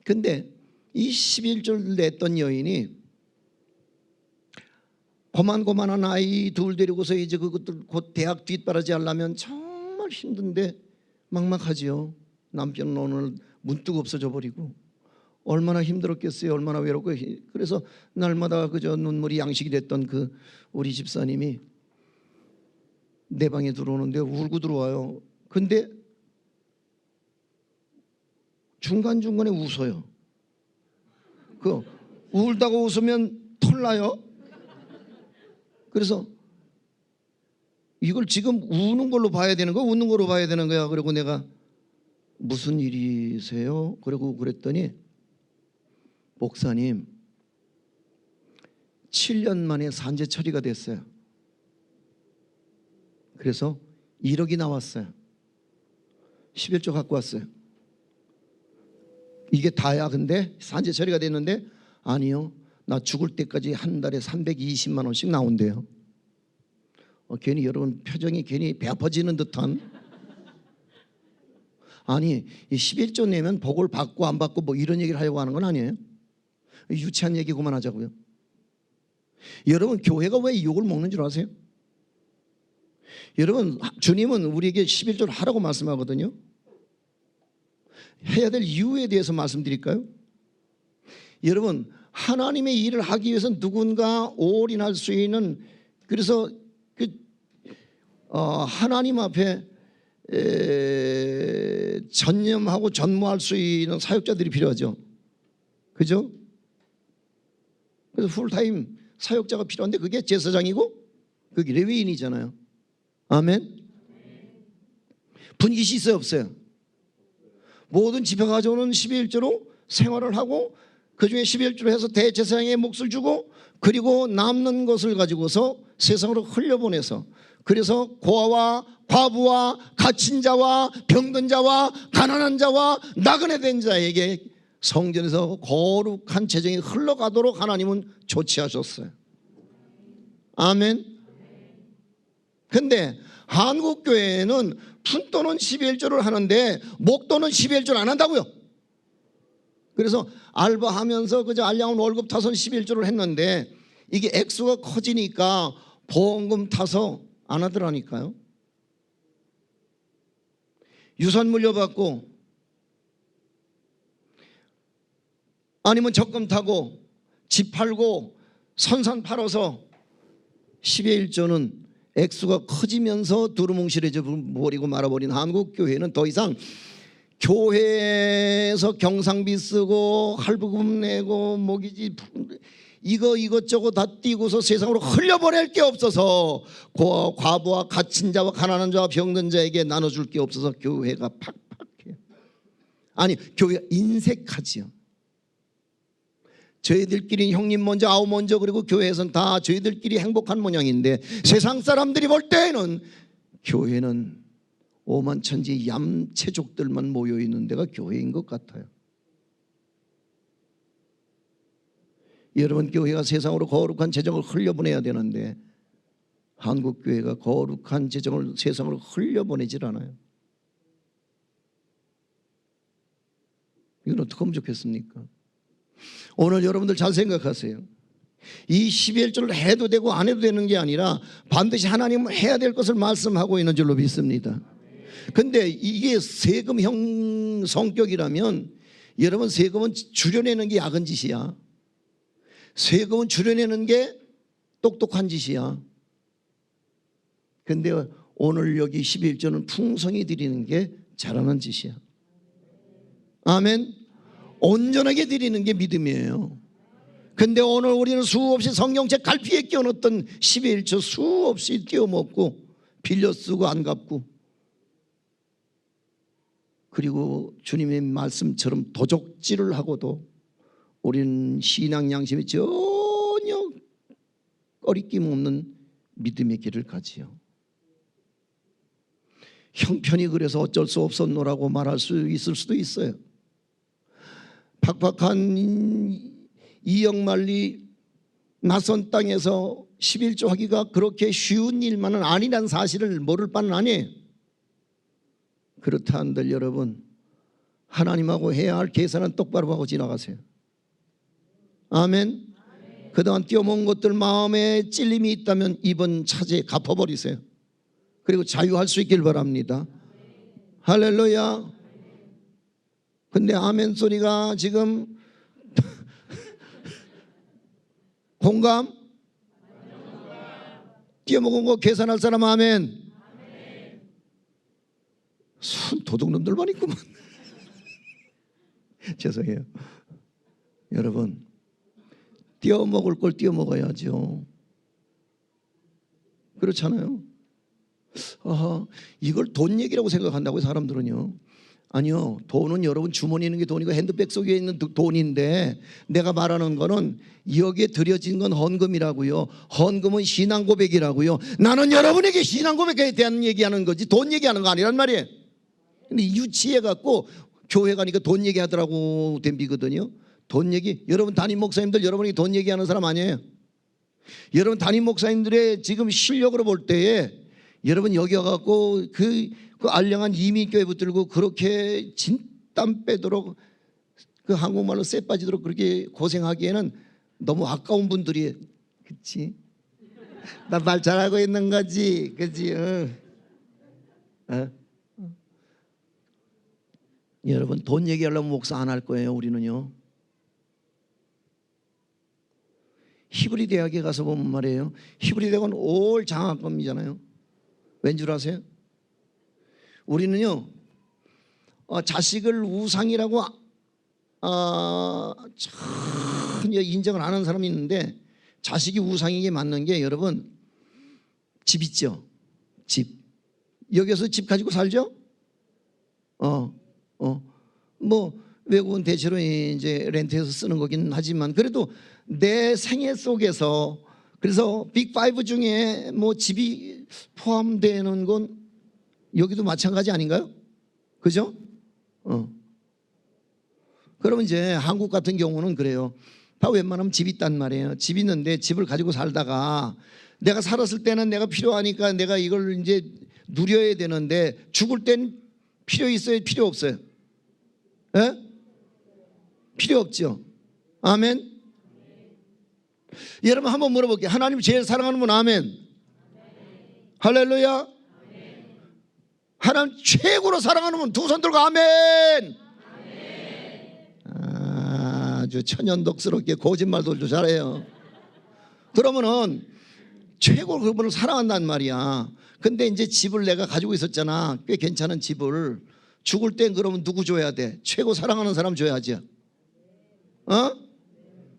근데 이 11조를 냈던 여인이 고만고만한 아이 둘 데리고서 이제 그것들 곧 대학 뒷바라지 하려면 정말 힘든데 막막하지요. 남편은 오늘 문득 없어져 버리고 얼마나 힘들었겠어요. 얼마나 외롭고. 그래서 날마다 그저 눈물이 양식이 됐던 그 우리 집사님이 내 방에 들어오는데 울고 들어와요. 근데 중간중간에 웃어요. 그 울다가 웃으면 털나요? 그래서 이걸 지금 우는 걸로 봐야 되는 거야? 웃는 걸로 봐야 되는 거야? 그리고 내가 무슨 일이세요? 그러고 그랬더니 목사님 7년 만에 산재 처리가 됐어요. 그래서 1억이 나왔어요. 11조 갖고 왔어요. 이게 다야. 근데 산재 처리가 됐는데 아니요. 나 죽을 때까지 한 달에 320만 원씩 나온대요. 괜히 여러분 표정이 괜히 배 아파지는 듯한. 아니 이 11조 내면 복을 받고 안 받고 뭐 이런 얘기를 하려고 하는 건 아니에요. 유치한 얘기 그만하자고요. 여러분 교회가 왜 욕을 먹는 줄 아세요? 여러분 주님은 우리에게 11조를 하라고 말씀하거든요. 해야 될 이유에 대해서 말씀드릴까요? 여러분 하나님의 일을 하기 위해서 누군가 올인할 수 있는, 그래서 하나님 앞에 전념하고 전무할 수 있는 사역자들이 필요하죠. 그죠? 그래서 풀타임 사역자가 필요한데 그게 제사장이고 그게 레위인이잖아요. 아멘. 분깃이 있어요 없어요? 모든 집회 가져오는 11조로 생활을 하고 그중에 11조로 해서 대제사장의 몫을 주고 그리고 남는 것을 가지고서 세상으로 흘려보내서, 그래서 고아와 과부와 갇힌 자와 병든 자와 가난한 자와 나그네 된 자에게 성전에서 거룩한 재정이 흘러가도록 하나님은 조치하셨어요. 아멘. 근데 한국교회는 푼돈은 11조를 하는데 목돈은 11조를 안 한다고요. 그래서 알바하면서 그저 알량한 월급 타서 11조를 했는데 이게 액수가 커지니까 보험금 타서 안 하더라니까요. 유산 물려받고 아니면 적금 타고 집 팔고 선산 팔아서 11조는 액수가 커지면서 두루뭉실해져 버리고 말아버린 한국교회는 더 이상 교회에서 경상비 쓰고 할부금 내고 모기지 이것저것 다 띄고서 세상으로 흘려보낼 게 없어서 과부와 갇힌 자와 가난한 자와 병든 자에게 나눠줄 게 없어서 교회가 팍팍해요. 아니 교회가 인색하지요. 저희들끼리 형님 먼저 아우 먼저 그리고 교회에서는 다 저희들끼리 행복한 모양인데 세상 사람들이 볼 때는 교회는 오만천지 얌체족들만 모여있는 데가 교회인 것 같아요. 여러분 교회가 세상으로 거룩한 재정을 흘려보내야 되는데 한국교회가 거룩한 재정을 세상으로 흘려보내질 않아요. 이건 어떻게 하면 좋겠습니까? 오늘 여러분들 잘 생각하세요. 이 11조를 해도 되고 안 해도 되는 게 아니라 반드시 하나님은 해야 될 것을 말씀하고 있는 줄로 믿습니다. 근데 이게 세금형 성격이라면 여러분 세금은 줄여내는 게 야근 짓이야. 세금은 줄여내는 게 똑똑한 짓이야. 근데 오늘 여기 11조는 풍성히 드리는 게 잘하는 짓이야. 아멘. 온전하게 드리는 게 믿음이에요. 근데 오늘 우리는 수없이 성경책 갈피에 끼워넣었던 11조 수없이 띄워먹고 빌려 쓰고 안 갚고, 그리고 주님의 말씀처럼 도적질을 하고도 우리는 신앙 양심이 전혀 꺼리낌 없는 믿음의 길을 가지요. 형편이 그래서 어쩔 수 없었노라고 말할 수 있을 수도 있어요. 팍팍한 이역만리 낯선 땅에서 11조 하기가 그렇게 쉬운 일만은 아니란 사실을 모를 바는 아니에요. 그렇다 한들 여러분 하나님하고 해야 할 계산은 똑바로 하고 지나가세요. 아멘. 그동안 띄어먹은 것들 마음에 찔림이 있다면 이번 차제에 갚아버리세요. 그리고 자유할 수 있길 바랍니다. 할렐루야. 근데 아멘 소리가 지금 공감? 띄어먹은 거 계산할 사람 아멘. 순 도둑놈들만 있구만. 죄송해요. 여러분, 띄어먹을 걸 띄어먹어야죠. 그렇잖아요. 이걸 돈 얘기라고 생각한다고요, 사람들은요. 아니요, 돈은 여러분 주머니에 있는 게 돈이고 핸드백 속에 있는 돈인데, 내가 말하는 거는 여기에 들여진 건 헌금이라고요. 헌금은 신앙 고백이라고요. 나는 여러분에게 신앙 고백에 대한 얘기하는 거지 돈 얘기하는 거 아니란 말이에요. 근데 유치해 갖고 교회 가니까 돈 얘기하더라고 덤비거든요. 돈 얘기, 여러분 담임 목사님들 여러분이 돈 얘기하는 사람 아니에요. 여러분 담임 목사님들의 지금 실력으로 볼 때에 여러분 여기 와갖고 그 알량한 이민교회 붙들고 그렇게 진땀 빼도록 그 한국말로 쎄 빠지도록 그렇게 고생하기에는 너무 아까운 분들이. 그치? 나 말 잘하고 있는 거지, 그치? 여러분 돈 얘기하려면 목사 안 할 거예요. 우리는요. 히브리 대학에 가서 보면 말이에요, 히브리 대학은 올 장학금이잖아요. 왠 줄 아세요? 우리는요 자식을 우상이라고 전혀 인정을 안 하는 사람이 있는데, 자식이 우상이게 맞는 게 여러분 집 있죠. 집. 여기서 집 가지고 살죠. 뭐 외국은 대체로 이제 렌트해서 쓰는 거긴 하지만, 그래도 내 생애 속에서, 그래서 빅5 중에 뭐 집이 포함되는 건 여기도 마찬가지 아닌가요? 그죠? 그러면 이제 한국 같은 경우는 그래요. 다 웬만하면 집이 있단 말이에요. 집이 있는데 집을 가지고 살다가 내가 살았을 때는 내가 필요하니까 내가 이걸 이제 누려야 되는데, 죽을 땐 필요 있어요? 필요 없어요? 예? 필요 없죠. 아멘. 여러분 한번 물어볼게요. 하나님 제일 사랑하는 분 아멘. 할렐루야. 하나님 최고로 사랑하는 분 두 손 들고 아멘. 아주 천연덕스럽게 거짓말도 잘해요. 그러면은 최고로 그분을 사랑한단 말이야. 근데 이제 집을 내가 가지고 있었잖아. 꽤 괜찮은 집을. 죽을 땐 그러면 누구 줘야 돼? 최고 사랑하는 사람 줘야지.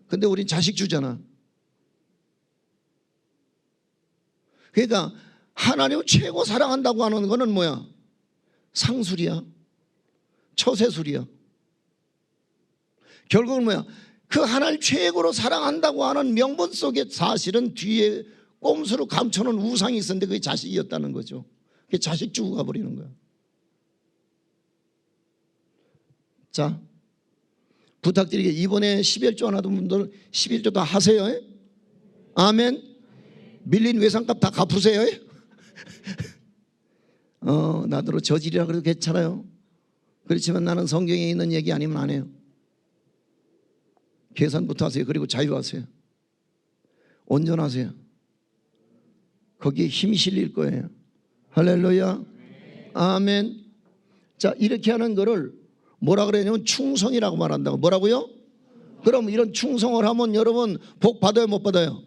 근데 우린 자식 주잖아. 그러니까 하나님을 최고 사랑한다고 하는 거는 뭐야? 상술이야. 처세술이야. 결국은 뭐야? 그 하나님 최고로 사랑한다고 하는 명분 속에 사실은 뒤에 꼼수로 감춰놓은 우상이 있었는데 그게 자식이었다는 거죠. 그게 자식 주고 가버리는 거야. 자, 부탁드리게 이번에 11조 안 하던 분들 11조 다 하세요. 아멘. 밀린 외상값 다 갚으세요. 나더러 저질이라 그래도 괜찮아요. 그렇지만 나는 성경에 있는 얘기 아니면 안 해요. 계산부터 하세요. 그리고 자유하세요. 온전하세요. 거기에 힘이 실릴 거예요. 할렐루야. 아멘. 자, 이렇게 하는 거를 뭐라 그러냐면 충성이라고 말한다고. 뭐라고요? 그럼 이런 충성을 하면 여러분 복 받아요, 못 받아요?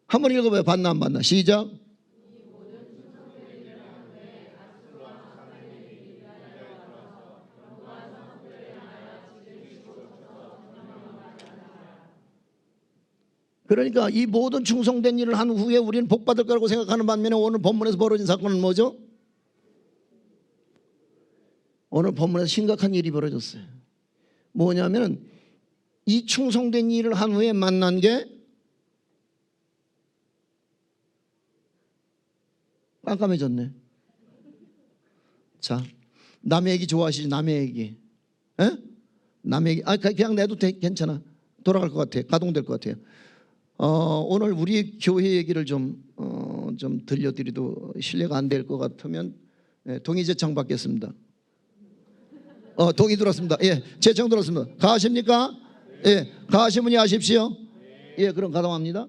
한번 읽어봐요. 받나 안 받나? 시작. 그러니까 이 모든 충성된 일을 한 후에 우리는 복 받을 거라고 생각하는 반면에 오늘 본문에서 벌어진 사건은 뭐죠? 오늘 본문에서 심각한 일이 벌어졌어요. 뭐냐면 이 충성된 일을 한 후에 만난 게 깜깜해졌네. 자, 남의 얘기 좋아하시지? 남의 얘기. 에? 남의 얘기. 그냥 내도 괜찮아. 돌아갈 것 같아. 가동될 것 같아요. 오늘 우리 교회 얘기를 좀 들려드리도 실례가 안 될 것 같으면 동의 제청 받겠습니다. 동의 들었습니다. 예, 제청 들었습니다. 가십니까? 예, 가신 분이 하십시오. 예, 그럼 가동합니다.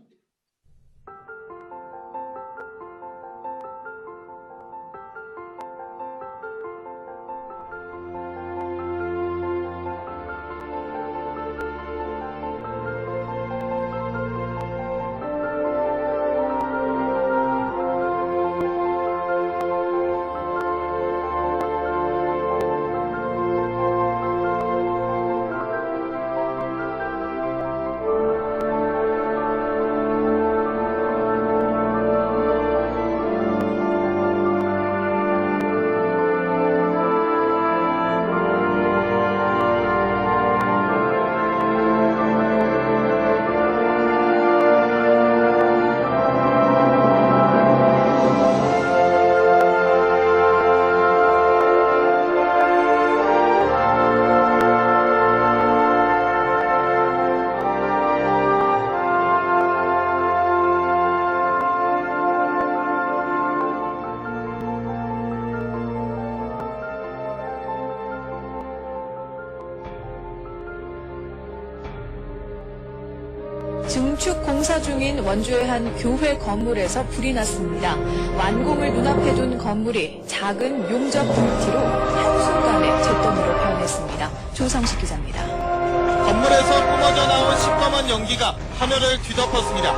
증축 공사 중인 원주의 한 교회 건물에서 불이 났습니다. 완공을 눈앞에 둔 건물이 작은 용접 불티로 한순간에 잿더미로 변했습니다. 조상식 기자입니다. 건물에서 뿜어져 나온 시꺼먼 연기가 하늘을 뒤덮었습니다.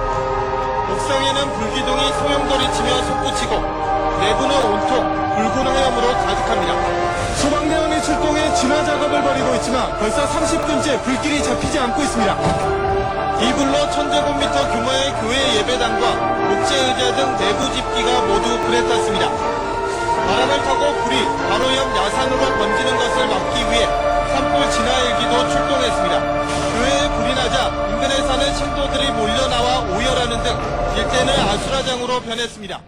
옥상에는 불기둥이 소용돌이치며 솟구치고 내부는 온통 붉은 화염으로 가득합니다. 소방대원이 출동해 진화 작업을 벌이고 있지만 벌써 30분째 불길이 잡히지 않고 있습니다. 이 불로 1000제곱미터 규모의 교회 예배당과 목재 의자 등 내부 집기가 모두 불에 탔습니다. 바람을 타고 불이 바로 옆 야산으로 번지는 것을 막기 위해 산불 진화헬기도 출동했습니다. 교회에 불이 나자 인근에 사는 신도들이 몰려나와 오열하는 등 일대는 아수라장으로 변했습니다.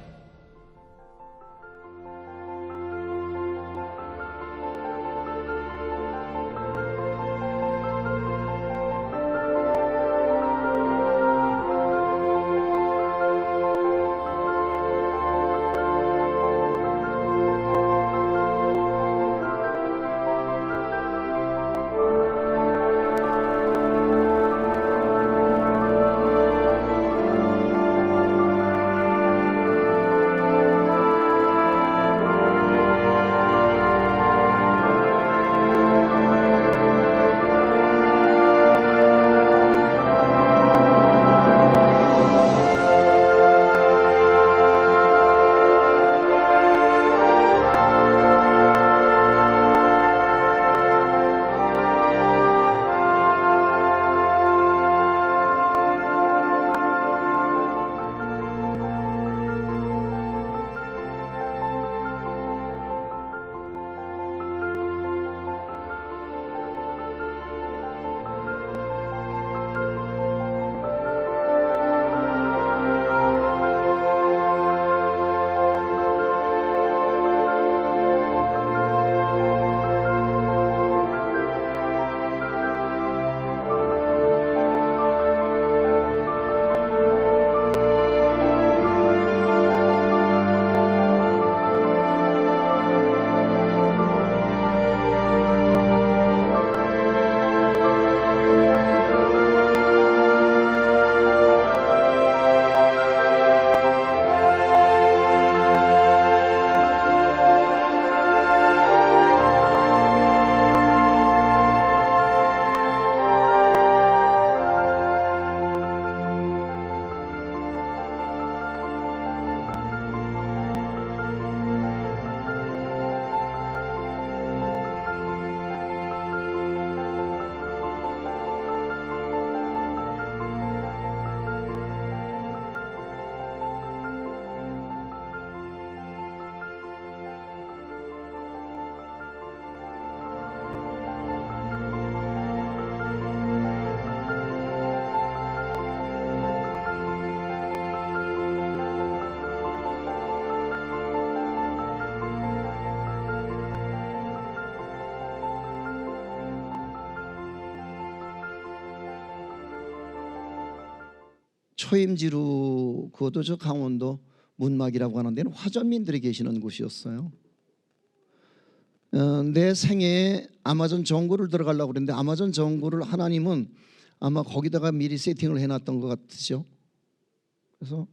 초임지루 그것도 저 강원도 문막이라고 하는 데는 화전민들이 계시는 곳이었어요. 내 생애에 아마존 정글을 들어가려고 그랬는데 아마존 정글을 하나님은 아마 거기다가 미리 세팅을 해놨던 것 같으죠. 그래서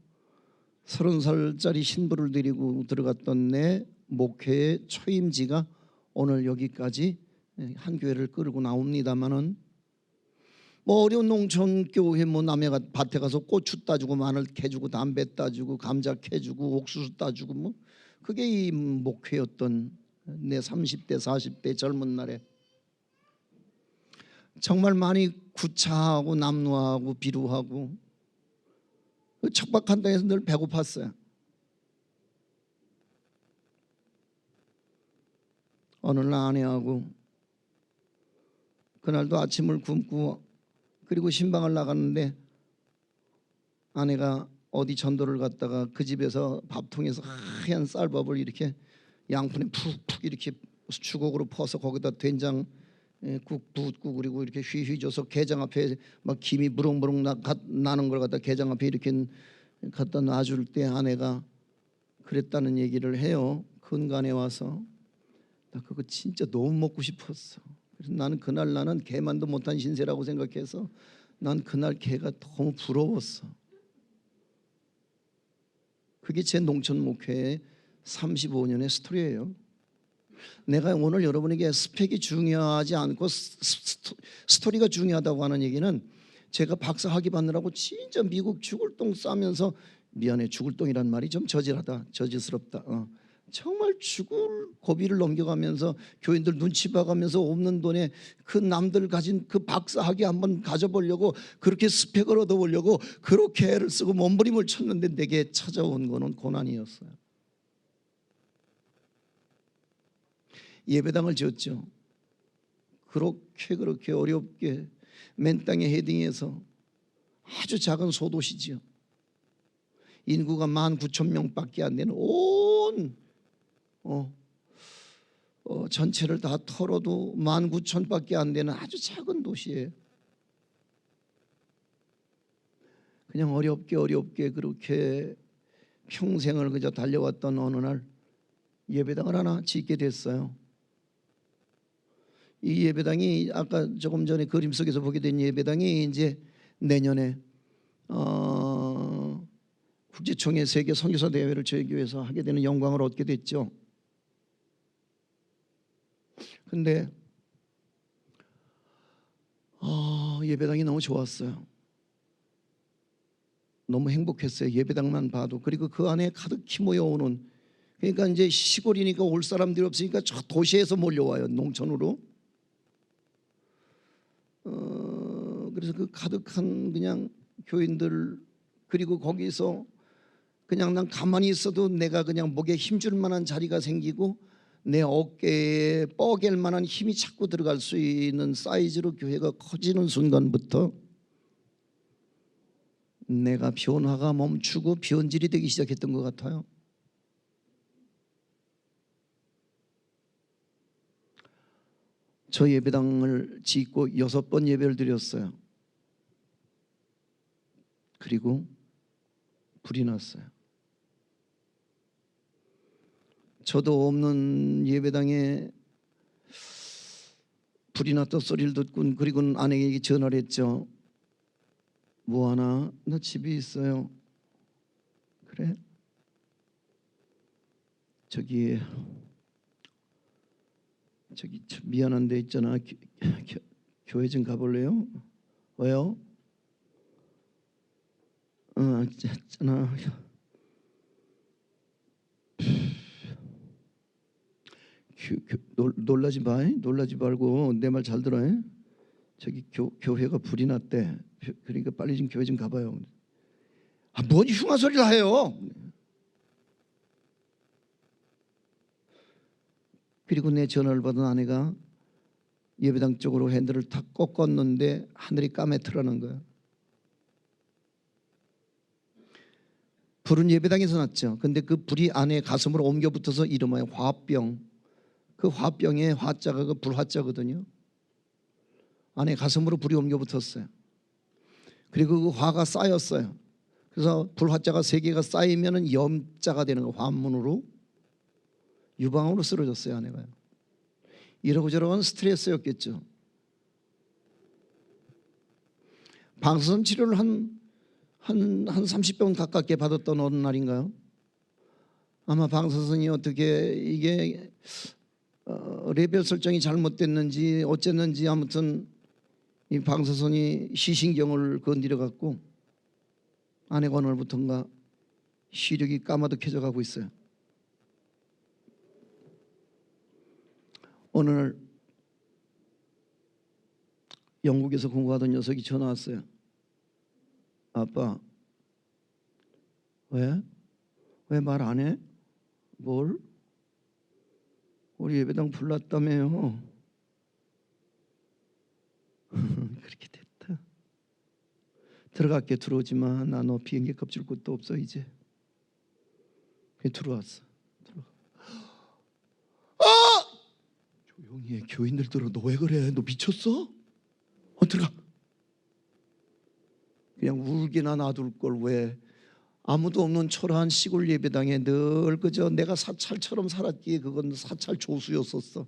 30살짜리 신부를 데리고 들어갔던 내 목회의 초임지가 오늘 여기까지 한 교회를 끌고 나옵니다마는 뭐 어려운 농촌 교회 뭐 남의 밭에 가서 고추 따주고 마늘 캐주고 담배 따주고 감자 캐주고 옥수수 따주고 뭐 그게 이 목회였던 내 30대 40대 젊은 날에 정말 많이 구차하고 남루하고 비루하고 그 척박한 땅에서 늘 배고팠어요. 어느 날 아내하고 그날도 아침을 굶고 그리고 신방을 나갔는데 아내가 어디 전도를 갔다가 그 집에서 밥통에서 하얀 쌀밥을 이렇게 양푼에 푹푹 이렇게 주걱으로 퍼서 거기다 된장 국 붓고 그리고 이렇게 휘휘 줘서 게장 앞에 막 김이 무럭무럭 나는 걸 갖다 게장 앞에 이렇게 갖다 놔줄 때 아내가 그랬다는 얘기를 해요. 근간에 와서 나 그거 진짜 너무 먹고 싶었어. 그래서 나는 그날 나는 개만도 못한 신세라고 생각해서 난 그날 개가 너무 부러웠어. 그게 제 농촌 목회의 35년의 스토리예요. 내가 오늘 여러분에게 스펙이 중요하지 않고 스토리가 중요하다고 하는 얘기는 제가 박사 학위 받느라고 진짜 미국 죽을 똥 싸면서 미안해 죽을 똥이란 말이 좀 저질스럽다. 정말 죽을 고비를 넘겨가면서 교인들 눈치 봐가면서 없는 돈에 그 남들 가진 그 박사 학위 한번 가져보려고 그렇게 스펙을 얻어보려고 그렇게 애를 쓰고 몸부림을 쳤는데 내게 찾아온 거는 고난이었어요. 예배당을 지었죠. 그렇게 어렵게 맨 땅에 헤딩해서 아주 작은 소도시지요. 인구가 19,000명밖에 안 되는 온 전체를 다 털어도 19,000밖에 안 되는 아주 작은 도시에 그냥 어렵게 그렇게 평생을 그저 달려왔던 어느 날 예배당을 하나 짓게 됐어요. 이 예배당이 아까 조금 전에 그림 속에서 보게 된 예배당이 이제 내년에 국제총회 세계 선교사 대회를 저희 교회에서 하게 되는 영광을 얻게 됐죠. 근데 예배당이 너무 좋았어요. 너무 행복했어요. 예배당만 봐도. 그리고 그 안에 가득히 모여오는, 그러니까 이제 시골이니까 올 사람들이 없으니까 저 도시에서 몰려와요. 농촌으로. 그래서 그 가득한 그냥 교인들, 그리고 거기서 그냥 난 가만히 있어도 내가 그냥 목에 힘줄 만한 자리가 생기고 내 어깨에 뻐갤 만한 힘이 자꾸 들어갈 수 있는 사이즈로 교회가 커지는 순간부터 내가 변화가 멈추고 변질이 되기 시작했던 것 같아요. 저 예배당을 짓고 6번 예배를 드렸어요. 그리고 불이 났어요. 저도 없는 예배당에 불이 났다 소리를 듣고 그리고는 아내에게 전화를 했죠. 뭐하나? 나 집에 있어요. 그래? 저기 미안한데 있잖아. 교회 좀 가볼래요? 왜요? 있잖아. 놀라지 말고 내 말 잘 들어. 저기 교회가 불이 났대. 그러니까 빨리 좀 교회 좀 가봐요. 뭔 흉한 소리를 해요. 그리고 내 전화를 받은 아내가 예배당 쪽으로 핸들을 탁 꺾었는데 하늘이 까매트라는 거예요. 불은 예배당에서 났죠. 근데 그 불이 아내의 가슴으로 옮겨 붙어서 이름하여 화병. 그 화병의 화자가 그 불화자거든요. 아내 가슴으로 불이 옮겨 붙었어요. 그리고 그 화가 쌓였어요. 그래서 불화자가 3개가 쌓이면 염자가 되는 거예요. 환문으로. 유방으로 쓰러졌어요. 아내가요. 이러고 저러고 스트레스였겠죠. 방사선 치료를 한 30병 가깝게 받았던 어느 날인가요? 아마 방사선이 어떻게 이게 레벨 설정이 잘못됐는지 어쨌는지 아무튼 이 방사선이 시신경을 건드려 갖고 안에 오늘부터인가 시력이 까마득해져 가고 있어요. 오늘 영국에서 공부하던 녀석이 전화 왔어요. 아빠, 왜 말 안 해? 뭘? 우리 예배당 불났다며요. 그렇게 됐다. 들어갈게. 들어오지 마. 나 너 비행기 껍질 곳도 없어 이제. 들어왔어. 들어가. 조용히 해. 교인들 들어. 너 왜 그래? 너 미쳤어? 들어가. 그냥 울기나 놔둘 걸 왜? 아무도 없는 초라한 시골 예배당에 늘 그저 내가 사찰처럼 살았기에 그건 사찰 조수였었어.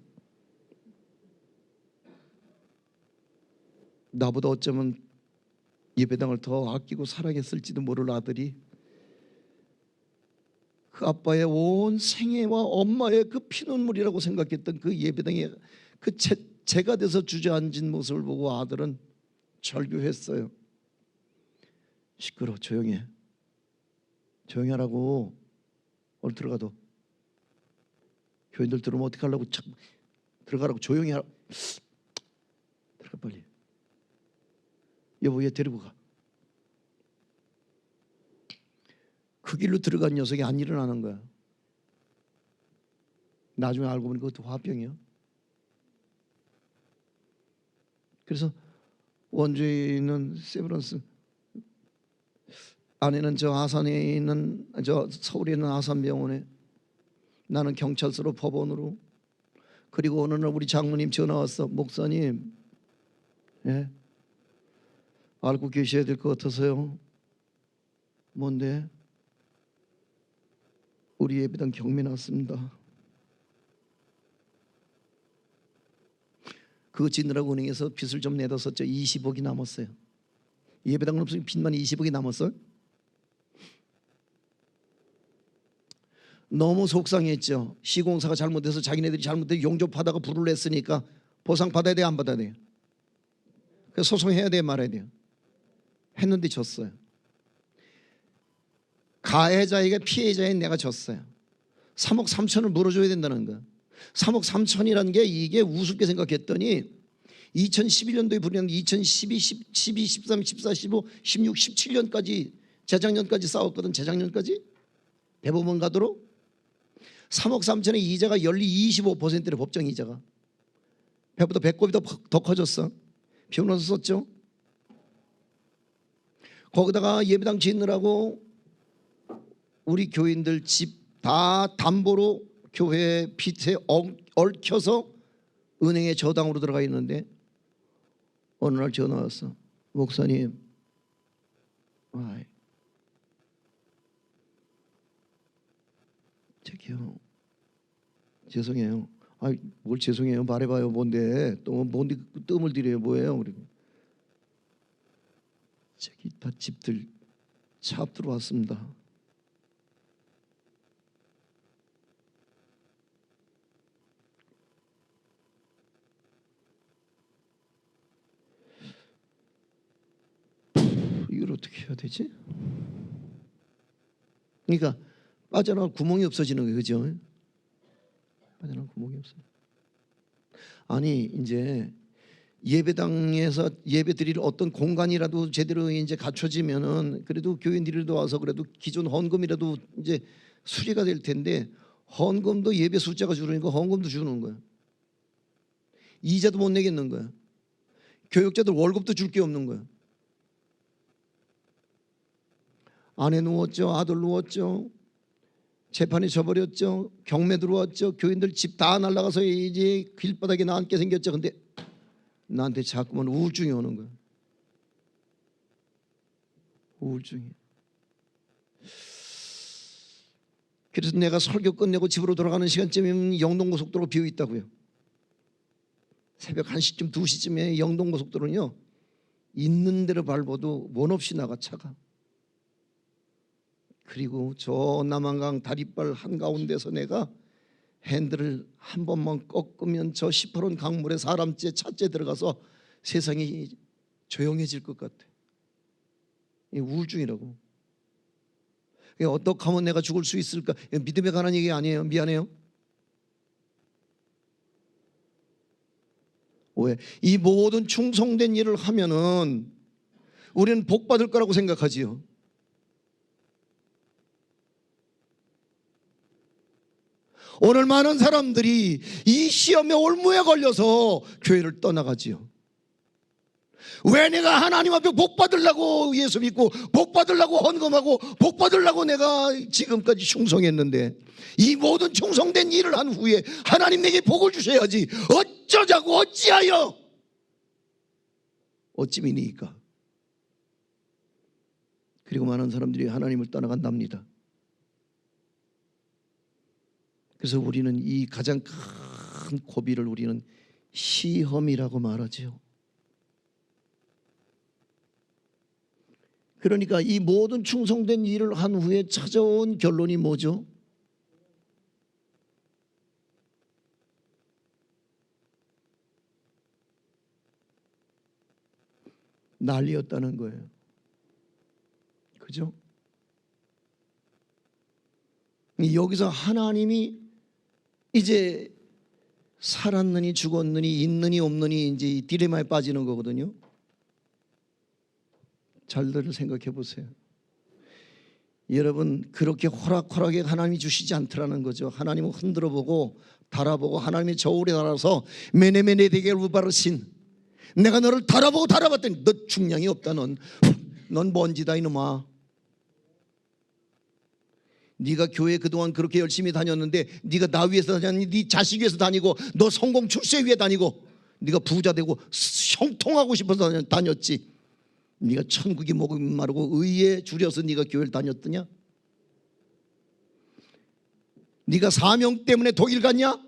나보다 어쩌면 예배당을 더 아끼고 사랑했을지도 모를 아들이 그 아빠의 온 생애와 엄마의 그 피눈물이라고 생각했던 그 예배당에 그 제가 돼서 주저앉은 모습을 보고 아들은 절규했어요. 시끄러워. 조용히 해. 조용히 하라고. 오늘 들어가도 교인들 들어오면 어떻게 하려고 들어가라고. 조용히 하라. 들어가 빨리. 여보 얘 데리고 가. 그 길로 들어간 녀석이 안 일어나는 거야. 나중에 알고 보니 그것도 화병이야. 그래서 원주에 있는 세브란스 아내는 저 아산에 있는 저 서울에 있는 아산병원에, 나는 경찰서로 법원으로. 그리고 어느 날 우리 장로님 전화 왔어. 목사님, 예? 알고 계셔야 될 것 같아서요. 뭔데? 우리 예배당 경매 났습니다. 그거 짓느라고 은행에서 빚을 좀 내다 썼죠. 20억이 남았어요. 예배당은 없으면 빚만 20억이 남았어요. 너무 속상했죠. 시공사가 잘못해서 자기네들이 잘못해서 용접하다가 불을 냈으니까 보상 받아야 돼, 안 받아야 돼요? 그래서 소송해야 돼, 말아야 돼요? 했는데 졌어요. 가해자에게 피해자인 내가 졌어요. 3억 3천을 물어줘야 된다는 거. 3억 3천이라는 게 이게 우습게 생각했더니 2011년도에 불이었는데 2012, 12, 13, 14, 15, 16, 17년까지 재작년까지 싸웠거든. 재작년까지 대법원 가도록 3억 3천의 이자가 연리 25%래. 법정 이자가 배보다 배꼽이 더 커졌어. 변호사 썼죠. 거기다가 예배당 짓느라고 우리 교인들 집 다 담보로 교회 빚에 얽혀서 은행에 저당으로 들어가 있는데 어느 날 전화 왔어. 목사님, 저기요, 죄송해요. 뭘 죄송해요? 말해봐요. 뭔데? 또 뭔데 뜸을 들여요? 뭐예요? 그리고 저기 다 집들 차 앞 들어왔습니다. 이걸 어떻게 해야 되지? 그러니까 빠져나갈 구멍이 없어지는 거예요. 그죠? 빠져나갈 구멍이 없어요. 아니 이제 예배당에서 예배 드릴 어떤 공간이라도 제대로 이제 갖춰지면은 그래도 교인들이라도 와서 그래도 기존 헌금이라도 이제 수리가 될 텐데, 헌금도 예배 숫자가 줄으니까 헌금도 주는 거야. 이자도 못 내겠는 거야. 교육자들 월급도 줄 게 없는 거야. 아내 누웠죠. 아들 누웠죠. 재판에 져버렸죠. 경매 들어왔죠. 교인들 집 다 날라가서 이제 길바닥에 나앉게 생겼죠. 근데 나한테 자꾸만 우울증이 오는 거야. 우울증이. 그래서 내가 설교 끝내고 집으로 돌아가는 시간쯤이면 영동고속도로 비어 있다고요. 새벽 1시쯤 2시쯤에 영동고속도로는요 있는 대로 밟아도 원 없이 나가 차가. 그리고 저 남한강 다리발 한가운데서 내가 핸들을 한 번만 꺾으면 저 시퍼런 강물에 사람째 차째 들어가서 세상이 조용해질 것 같아. 이 우울증이라고. 어떻게 하면 내가 죽을 수 있을까? 믿음에 관한 얘기 아니에요. 미안해요. 왜? 이 모든 충성된 일을 하면은 우리는 복 받을 거라고 생각하지요. 오늘 많은 사람들이 이 시험에 올무에 걸려서 교회를 떠나가지요. 왜 내가 하나님 앞에 복 받으려고 예수 믿고 복 받으려고 헌금하고 복 받으려고 내가 지금까지 충성했는데 이 모든 충성된 일을 한 후에 하나님 내게 복을 주셔야지 어쩌자고 어찌하여 어찌미니까. 그리고 많은 사람들이 하나님을 떠나간답니다. 그래서 우리는 이 가장 큰 고비를 우리는 시험이라고 말하지요. 그러니까 이 모든 충성된 일을 한 후에 찾아온 결론이 뭐죠? 난리였다는 거예요. 그죠? 여기서 하나님이 이제 살았느니 죽었느니 있느니 없느니 이제 딜레마에 빠지는 거거든요. 잘들 생각해 보세요. 여러분 그렇게 호락호락하게 하나님이 주시지 않더라는 거죠. 하나님은 흔들어 보고 달아보고 하나님의 저울에 달아서 메네메네 되게 우바르신 내가 너를 달아보고 달아봤더니 너 중량이 없다. 넌 먼지다 이놈아. 네가 교회 그동안 그렇게 열심히 다녔는데 네가 나 위해서 다녔니? 네 자식 위해서 다니고 너 성공 출세 위해 다니고 네가 부자 되고 형통하고 싶어서 다녔지. 네가 천국이 목이 마르고 의에 줄여서 네가 교회를 다녔더냐? 네가 사명 때문에 독일 갔냐?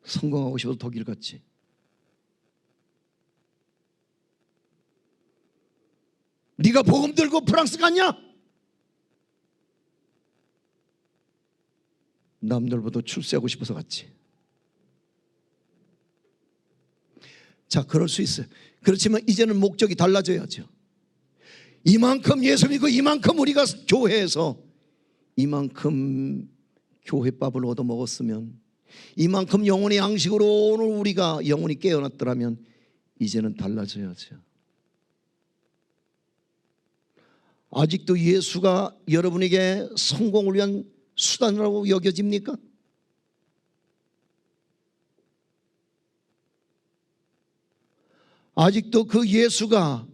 성공하고 싶어서 독일 갔지. 네가 복음 들고 프랑스 갔냐? 남들보다 출세하고 싶어서 갔지. 자, 그럴 수 있어요. 그렇지만 이제는 목적이 달라져야죠. 이만큼 예수 믿고 이만큼 우리가 교회에서 이만큼 교회밥을 얻어 먹었으면 이만큼 영혼의 양식으로 오늘 우리가 영혼이 깨어났더라면 이제는 달라져야죠. 아직도 예수가 여러분에게 성공을 위한 수단이라고 여겨집니까? 아직도 그 예수가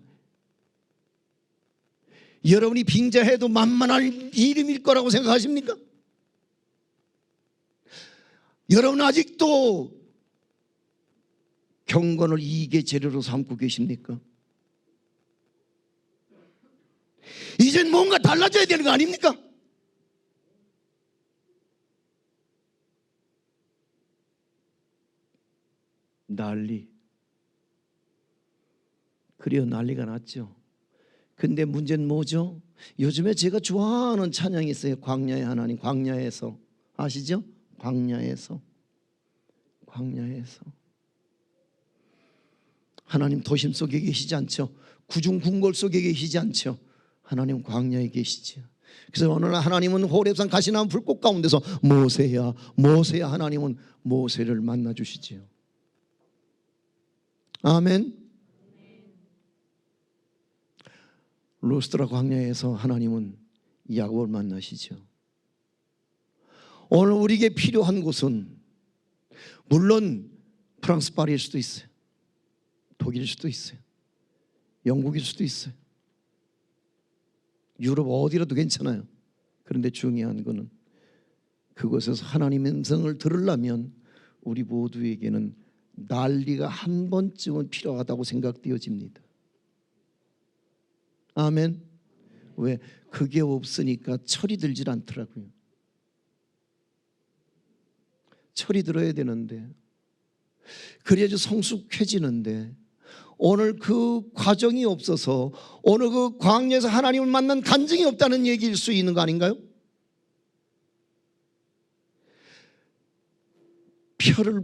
여러분이 빙자해도 만만할 이름일 거라고 생각하십니까? 여러분 아직도 경건을 이익의 재료로 삼고 계십니까? 이젠 뭔가 달라져야 되는 거 아닙니까? 난리. 그래요, 난리가 났죠. 근데 문제는 뭐죠? 요즘에 제가 좋아하는 찬양이 있어요. 광야의 하나님, 광야에서. 아시죠? 광야에서. 하나님 도심 속에 계시지 않죠. 구중궁궐 속에 계시지 않죠. 하나님 광야에 계시죠. 그래서 어느 날 하나님은 호렙산 가시나무 불꽃 가운데서 모세야 모세야 하나님은 모세를 만나 주시지요. 아멘. 루스드라 광야에서 하나님은 야곱을 만나시죠. 오늘 우리에게 필요한 곳은 물론 프랑스 파리일 수도 있어요. 독일일 수도 있어요. 영국일 수도 있어요. 유럽 어디라도 괜찮아요. 그런데 중요한 것은 그곳에서 하나님의 음성을 들으려면 우리 모두에게는 난리가 한 번쯤은 필요하다고 생각되어집니다. 아멘. 왜? 그게 없으니까 철이 들질 않더라고요. 철이 들어야 되는데 그래야지 성숙해지는데 오늘 그 과정이 없어서 오늘 그 광야에서 하나님을 만난 간증이 없다는 얘기일 수 있는 거 아닌가요?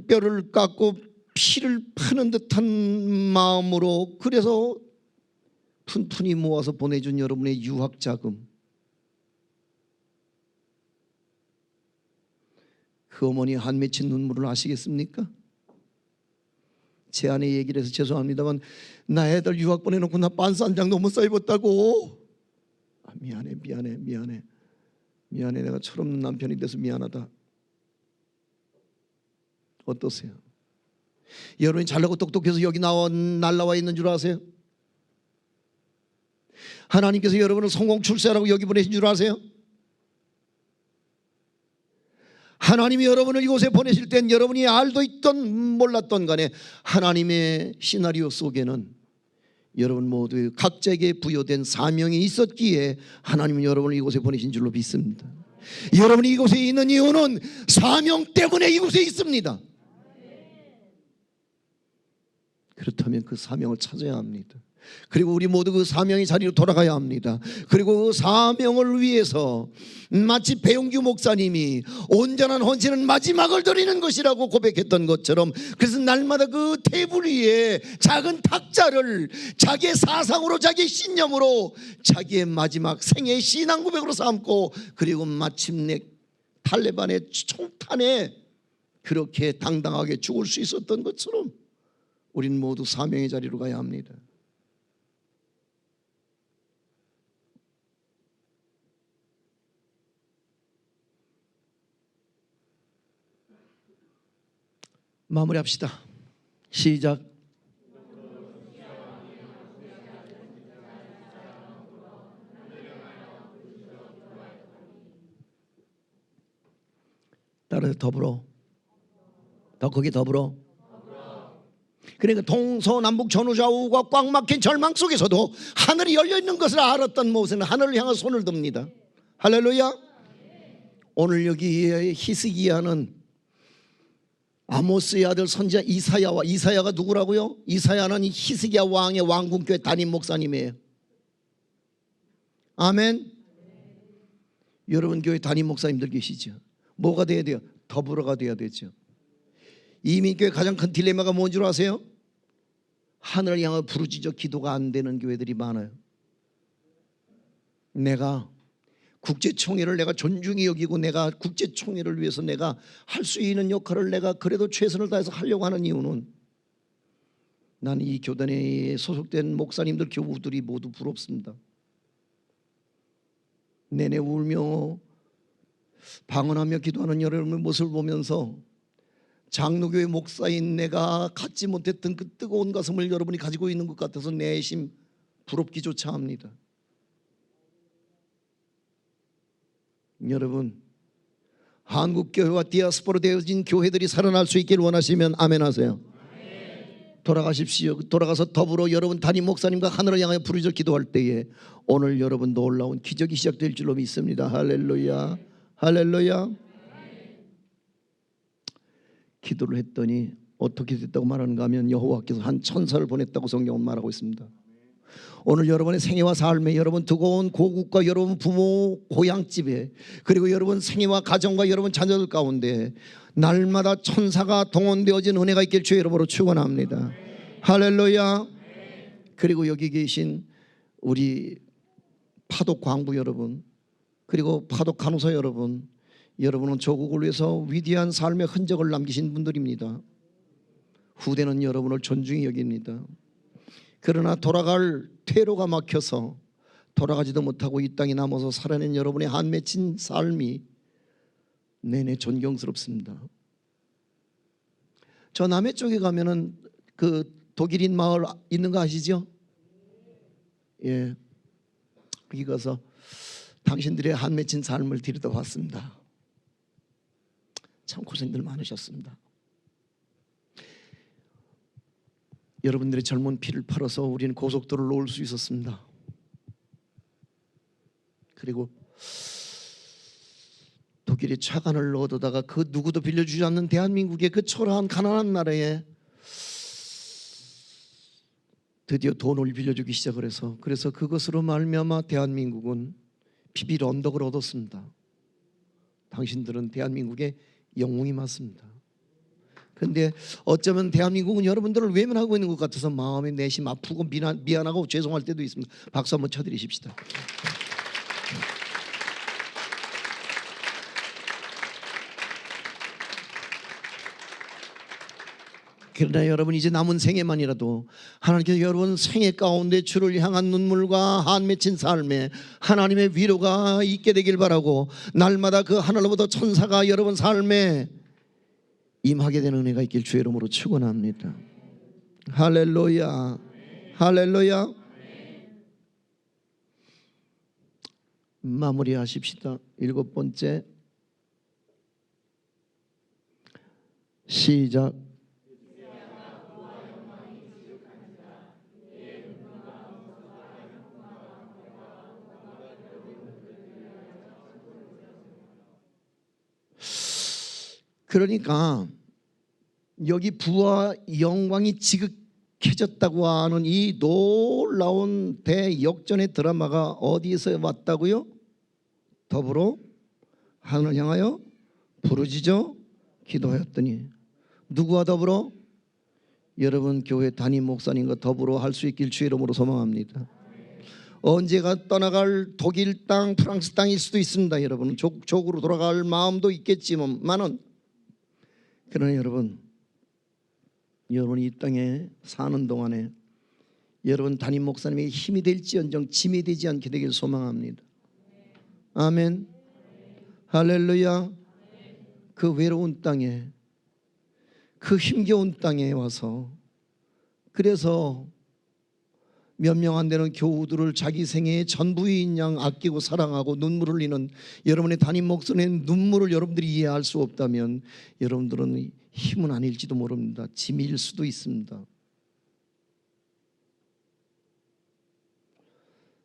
뼈를 깎고 피를 파는 듯한 마음으로 그래서 푼푼히 모아서 보내준 여러분의 유학 자금, 그 어머니 한 맺힌 눈물을 아시겠습니까? 제 아내 얘기를 해서 죄송합니다만 나 애들 유학 보내놓고 나 반스 한 장도 못 사 입었다고. 미안해 내가 철없는 남편이 돼서 미안하다. 어떠세요? 여러분이 잘나고 똑똑해서 여기 날라와 있는 줄 아세요? 하나님께서 여러분을 성공 출세라고 여기 보내신 줄 아세요? 하나님이 여러분을 이곳에 보내실 땐 여러분이 알도 있던 몰랐던 간에 하나님의 시나리오 속에는 여러분 모두 각자에게 부여된 사명이 있었기에 하나님은 여러분을 이곳에 보내신 줄로 믿습니다. 여러분이 이곳에 있는 이유는 사명 때문에 이곳에 있습니다. 그렇다면 그 사명을 찾아야 합니다. 그리고 우리 모두 그 사명의 자리로 돌아가야 합니다. 그리고 그 사명을 위해서 마치 배용규 목사님이 온전한 헌신은 마지막을 드리는 것이라고 고백했던 것처럼, 그래서 날마다 그 테이블 위에 작은 탁자를 자기의 사상으로, 자기의 신념으로, 자기의 마지막 생애의 신앙 고백으로 삼고, 그리고 마침내 탈레반의 총탄에 그렇게 당당하게 죽을 수 있었던 것처럼 우리는 모두 사명의 자리로 가야 합니다. 마무리합시다. 시작. 따라서 더불어. 더 거기 더불어. 그러니까 동서남북 전후좌우가 꽉 막힌 절망 속에서도 하늘이 열려있는 것을 알았던 모세는 하늘을 향해 손을 듭니다. 할렐루야. 오늘 여기 히스기야는 아모스의 아들 선지자 이사야가 누구라고요? 이사야는 히스기야 왕의 왕궁교회 담임 목사님이에요. 아멘. 여러분 교회 담임 목사님들 계시죠? 뭐가 돼야 돼요? 더불어가 돼야 되죠. 이민교회 가장 큰 딜레마가 뭔 줄 아세요? 하늘을 향해 부르짖어 기도가 안 되는 교회들이 많아요. 내가 국제총회를 내가 존중히 여기고 내가 국제총회를 위해서 내가 할 수 있는 역할을 내가 그래도 최선을 다해서 하려고 하는 이유는 나는 이 교단에 소속된 목사님들 교우들이 모두 부럽습니다. 내내 울며 방언하며 기도하는 여러분의 모습을 보면서 장로교회 목사인 내가 갖지 못했던 그 뜨거운 가슴을 여러분이 가지고 있는 것 같아서 내심 부럽기조차 합니다. 여러분, 한국교회와 디아스포라 되어진 교회들이 살아날 수 있기를 원하시면 아멘 하세요. 돌아가십시오. 돌아가서 더불어 여러분 담임 목사님과 하늘을 향하여 부르짖어 기도할 때에 오늘 여러분 놀라운 기적이 시작될 줄로 믿습니다. 할렐루야, 할렐루야. 기도를 했더니 어떻게 됐다고 말하는가 하면 여호와께서 한 천사를 보냈다고 성경은 말하고 있습니다. 오늘 여러분의 생애와 삶에, 여러분 두고 온 고국과 여러분 부모 고향집에, 그리고 여러분 생애와 가정과 여러분 자녀들 가운데 날마다 천사가 동원되어진 은혜가 있길 주의 이름으로 축원합니다. 할렐루야. 그리고 여기 계신 우리 파독 광부 여러분, 그리고 파독 간호사 여러분, 여러분은 조국을 위해서 위대한 삶의 흔적을 남기신 분들입니다. 후대는 여러분을 존중히 여깁니다. 그러나 돌아갈 퇴로가 막혀서 돌아가지도 못하고 이 땅에 남아서 살아낸 여러분의 한 맺힌 삶이 내내 존경스럽습니다. 저 남해 쪽에 가면은 그 독일인 마을 있는 거 아시죠? 예, 거기 가서 당신들의 한 맺힌 삶을 들여다봤습니다. 참 고생들 많으셨습니다. 여러분들의 젊은 피를 팔아서 우리는 고속도로를 놓을 수 있었습니다. 그리고 독일의 차관을 얻어다가 그 누구도 빌려주지 않는 대한민국의 그 초라한 가난한 나라에 드디어 돈을 빌려주기 시작을 해서 그래서 그것으로 말미암아 대한민국은 비빌 언덕을 얻었습니다. 당신들은 대한민국의 영웅이 맞습니다. 그런데 어쩌면 대한민국은 여러분들을 외면하고 있는 것 같아서 마음의 내심 아프고 미안하고 죄송할 때도 있습니다. 박수 한번 쳐드리십시다. 그러나 여러분 이제 남은 생애만이라도 하나님께서 여러분 생애 가운데 주를 향한 눈물과 한 맺힌 삶에 하나님의 위로가 있게 되길 바라고 날마다 그 하늘로부터 천사가 여러분 삶에 임하게 되는 은혜가 있길 주의 이름으로 축원합니다. 할렐루야, 할렐루야. 마무리하십시다. 7번째 시작. 그러니까 여기 부와 영광이 지극해졌다고 하는 이 놀라운 대역전의 드라마가 어디에서 왔다고요? 더불어 하늘을 향하여 부르짖어 기도하였더니 누구와 더불어? 여러분 교회 담임 목사님과 더불어 할 수 있길 주의 이름으로 소망합니다. 언제가 떠나갈 독일 땅, 프랑스 땅일 수도 있습니다. 여러분 족으로 돌아갈 마음도 있겠지만은 그러나 여러분이 이 땅에 사는 동안에 여러분 담임 목사님의 힘이 될지언정 짐이 되지 않게 되길 소망합니다. 아멘. 할렐루야. 그 외로운 땅에 그 힘겨운 땅에 와서 그래서 몇 명 안 되는 교우들을 자기 생애의 전부인 양 아끼고 사랑하고 눈물을 흘리는 여러분의 담임 목사님의 눈물을 여러분들이 이해할 수 없다면 여러분들은 힘은 아닐지도 모릅니다. 짐일 수도 있습니다.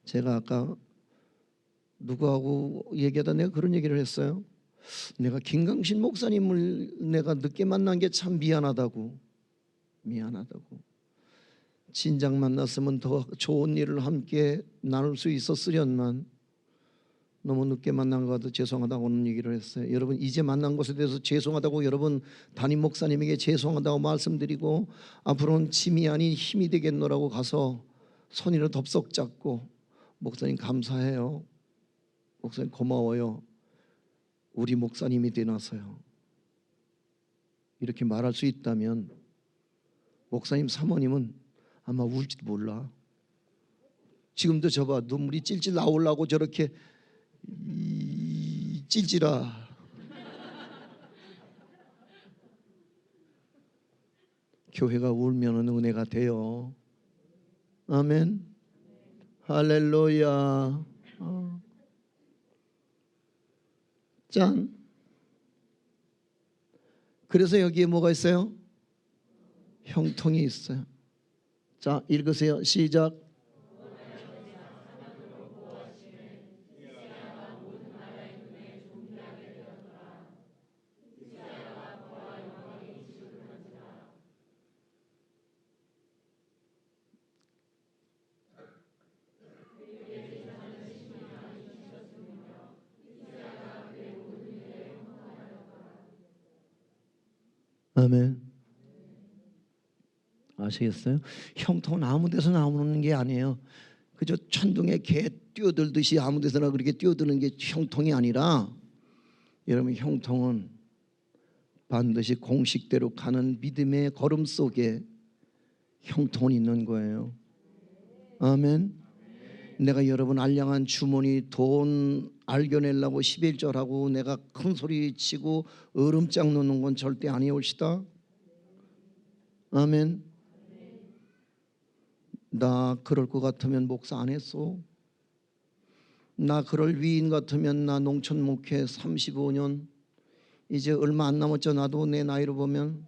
제가 아까 누구하고 얘기하다 내가 그런 얘기를 했어요. 내가 김강신 목사님을 내가 늦게 만난 게 참 미안하다고. 진작 만났으면 더 좋은 일을 함께 나눌 수 있었으련만 너무 늦게 만난 것 같아 죄송하다고는 얘기를 했어요. 여러분 이제 만난 것에 대해서 죄송하다고 여러분 담임 목사님에게 죄송하다고 말씀드리고 앞으로는 짐이 아닌 힘이 되겠노라고 가서 손이라 덥석 잡고 목사님 감사해요. 목사님 고마워요. 우리 목사님이 되나서요. 이렇게 말할 수 있다면 목사님 사모님은 아마 울지도 몰라. 지금도 저봐 눈물이 찔찔 나오려고 저렇게 찔찔아. 교회가 울면은 은혜가 돼요. 아멘. 할렐루야. 짠. 그래서 여기에 뭐가 있어요? 형통이 있어요. 자, 읽으세요. 시작. 아멘. 아시겠어요? 형통은 아무 데서 나오는 게 아니에요. 그저 천둥에 개 뛰어들듯이 아무 데서나 그렇게 뛰어드는 게 형통이 아니라 여러분 형통은 반드시 공식대로 가는 믿음의 걸음 속에 형통은 있는 거예요. 아멘. 내가 여러분 알량한 주머니 돈 알겨내려고 11절하고 내가 큰 소리 치고 얼음장 놓는 건 절대 아니올시다. 아멘. 나 그럴 것 같으면 목사 안 했어. 나 그럴 위인 같으면 나 농촌 목회 35년 이제 얼마 안 남았죠. 나도 내 나이로 보면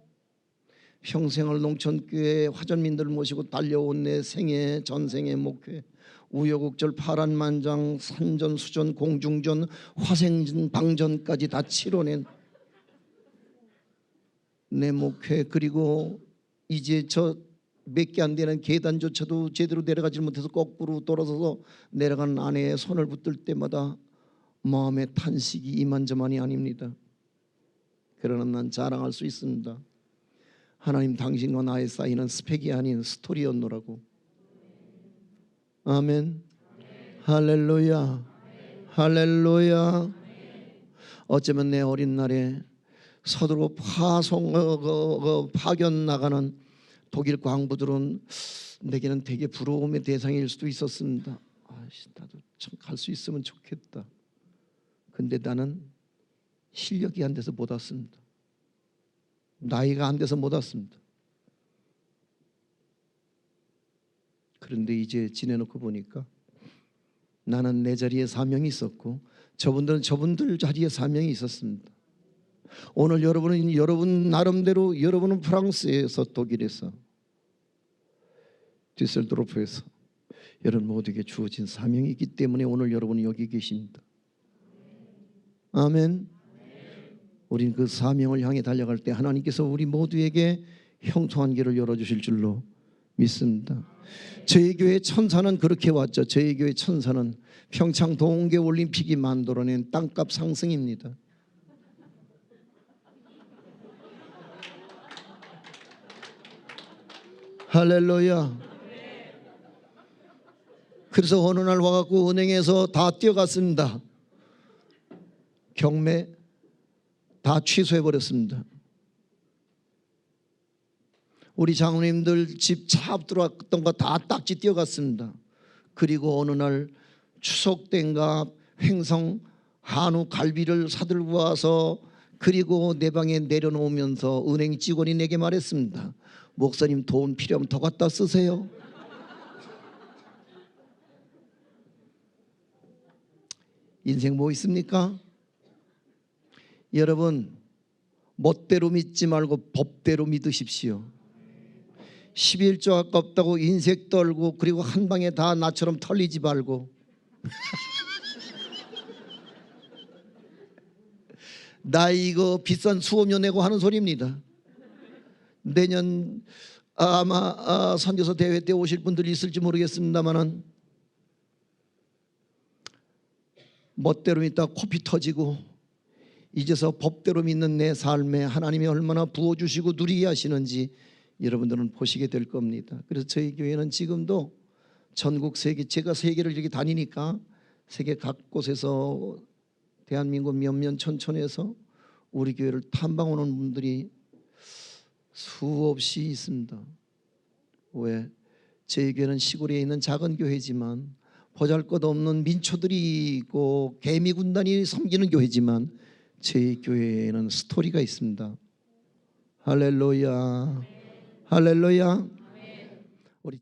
평생을 농촌교회 화전민들 모시고 달려온 내 생애 전생의 목회 우여곡절 파란만장 산전 수전 공중전 화생전 방전까지 다 치러낸 내 목회 그리고 이제 저 몇 개 안 되는 계단조차도 제대로 내려가지 못해서 거꾸로 돌아서서 내려가는 아내의 손을 붙들 때마다 마음의 탄식이 이만저만이 아닙니다. 그러나 난 자랑할 수 있습니다. 하나님, 당신과 나의 사이는 스펙이 아닌 스토리였노라고. 아멘. 할렐루야. 할렐루야. 어쩌면 내 어린 날에 서두르고 파견 나가는 독일 광부들은 내게는 되게 부러움의 대상일 수도 있었습니다. 나도 참 갈 수 있으면 좋겠다. 근데 나는 실력이 안 돼서 못 왔습니다. 나이가 안 돼서 못 왔습니다. 그런데 이제 지내놓고 보니까 나는 내 자리에 사명이 있었고 저분들은 저분들 자리에 사명이 있었습니다. 오늘 여러분은 여러분 나름대로, 여러분은 프랑스에서, 독일에서, 디셀도르프에서 여러분 모두에게 주어진 사명이 있기 때문에 오늘 여러분이 여기 계십니다. 아멘. 우린 그 사명을 향해 달려갈 때 하나님께서 우리 모두에게 형통한 길을 열어주실 줄로 믿습니다. 저희 교회 천사는 그렇게 왔죠. 저희 교회 천사는 평창 동계올림픽이 만들어낸 땅값 상승입니다. 할렐루야. 그래서 어느 날 와갖고 은행에서 다 뛰어갔습니다. 경매 다 취소해버렸습니다. 우리 장로님들 집 차 앞 들어왔던 거 다 딱지 뛰어갔습니다. 그리고 어느 날 추석 때인가 횡성 한우 갈비를 사들고 와서 그리고 내 방에 내려놓으면서 은행 직원이 내게 말했습니다. 목사님, 돈 필요하면 더 갖다 쓰세요. 인생 뭐 있습니까? 여러분, 멋대로 믿지 말고 법대로 믿으십시오. 11조 아깝다고 인색 떨고 그리고 한 방에 다 나처럼 털리지 말고 나 이거 비싼 수업료 내고 하는 소리입니다. 내년 아마 선교사 대회 때 오실 분들이 있을지 모르겠습니다만은 멋대로 믿다 코피 터지고 이제서 법대로 믿는 내 삶에 하나님이 얼마나 부어주시고 누리게 하시는지 여러분들은 보시게 될 겁니다. 그래서 저희 교회는 지금도 전국 세계, 제가 세계를 이렇게 다니니까 세계 각 곳에서 대한민국 몇몇 천촌에서 우리 교회를 탐방 오는 분들이 수없이 있습니다. 왜? 저희 교회는 시골에 있는 작은 교회지만 보잘것없는 민초들이 있고 개미 군단이 섬기는 교회지만 저희 교회에는 스토리가 있습니다. 할렐루야. 할렐루야. 우리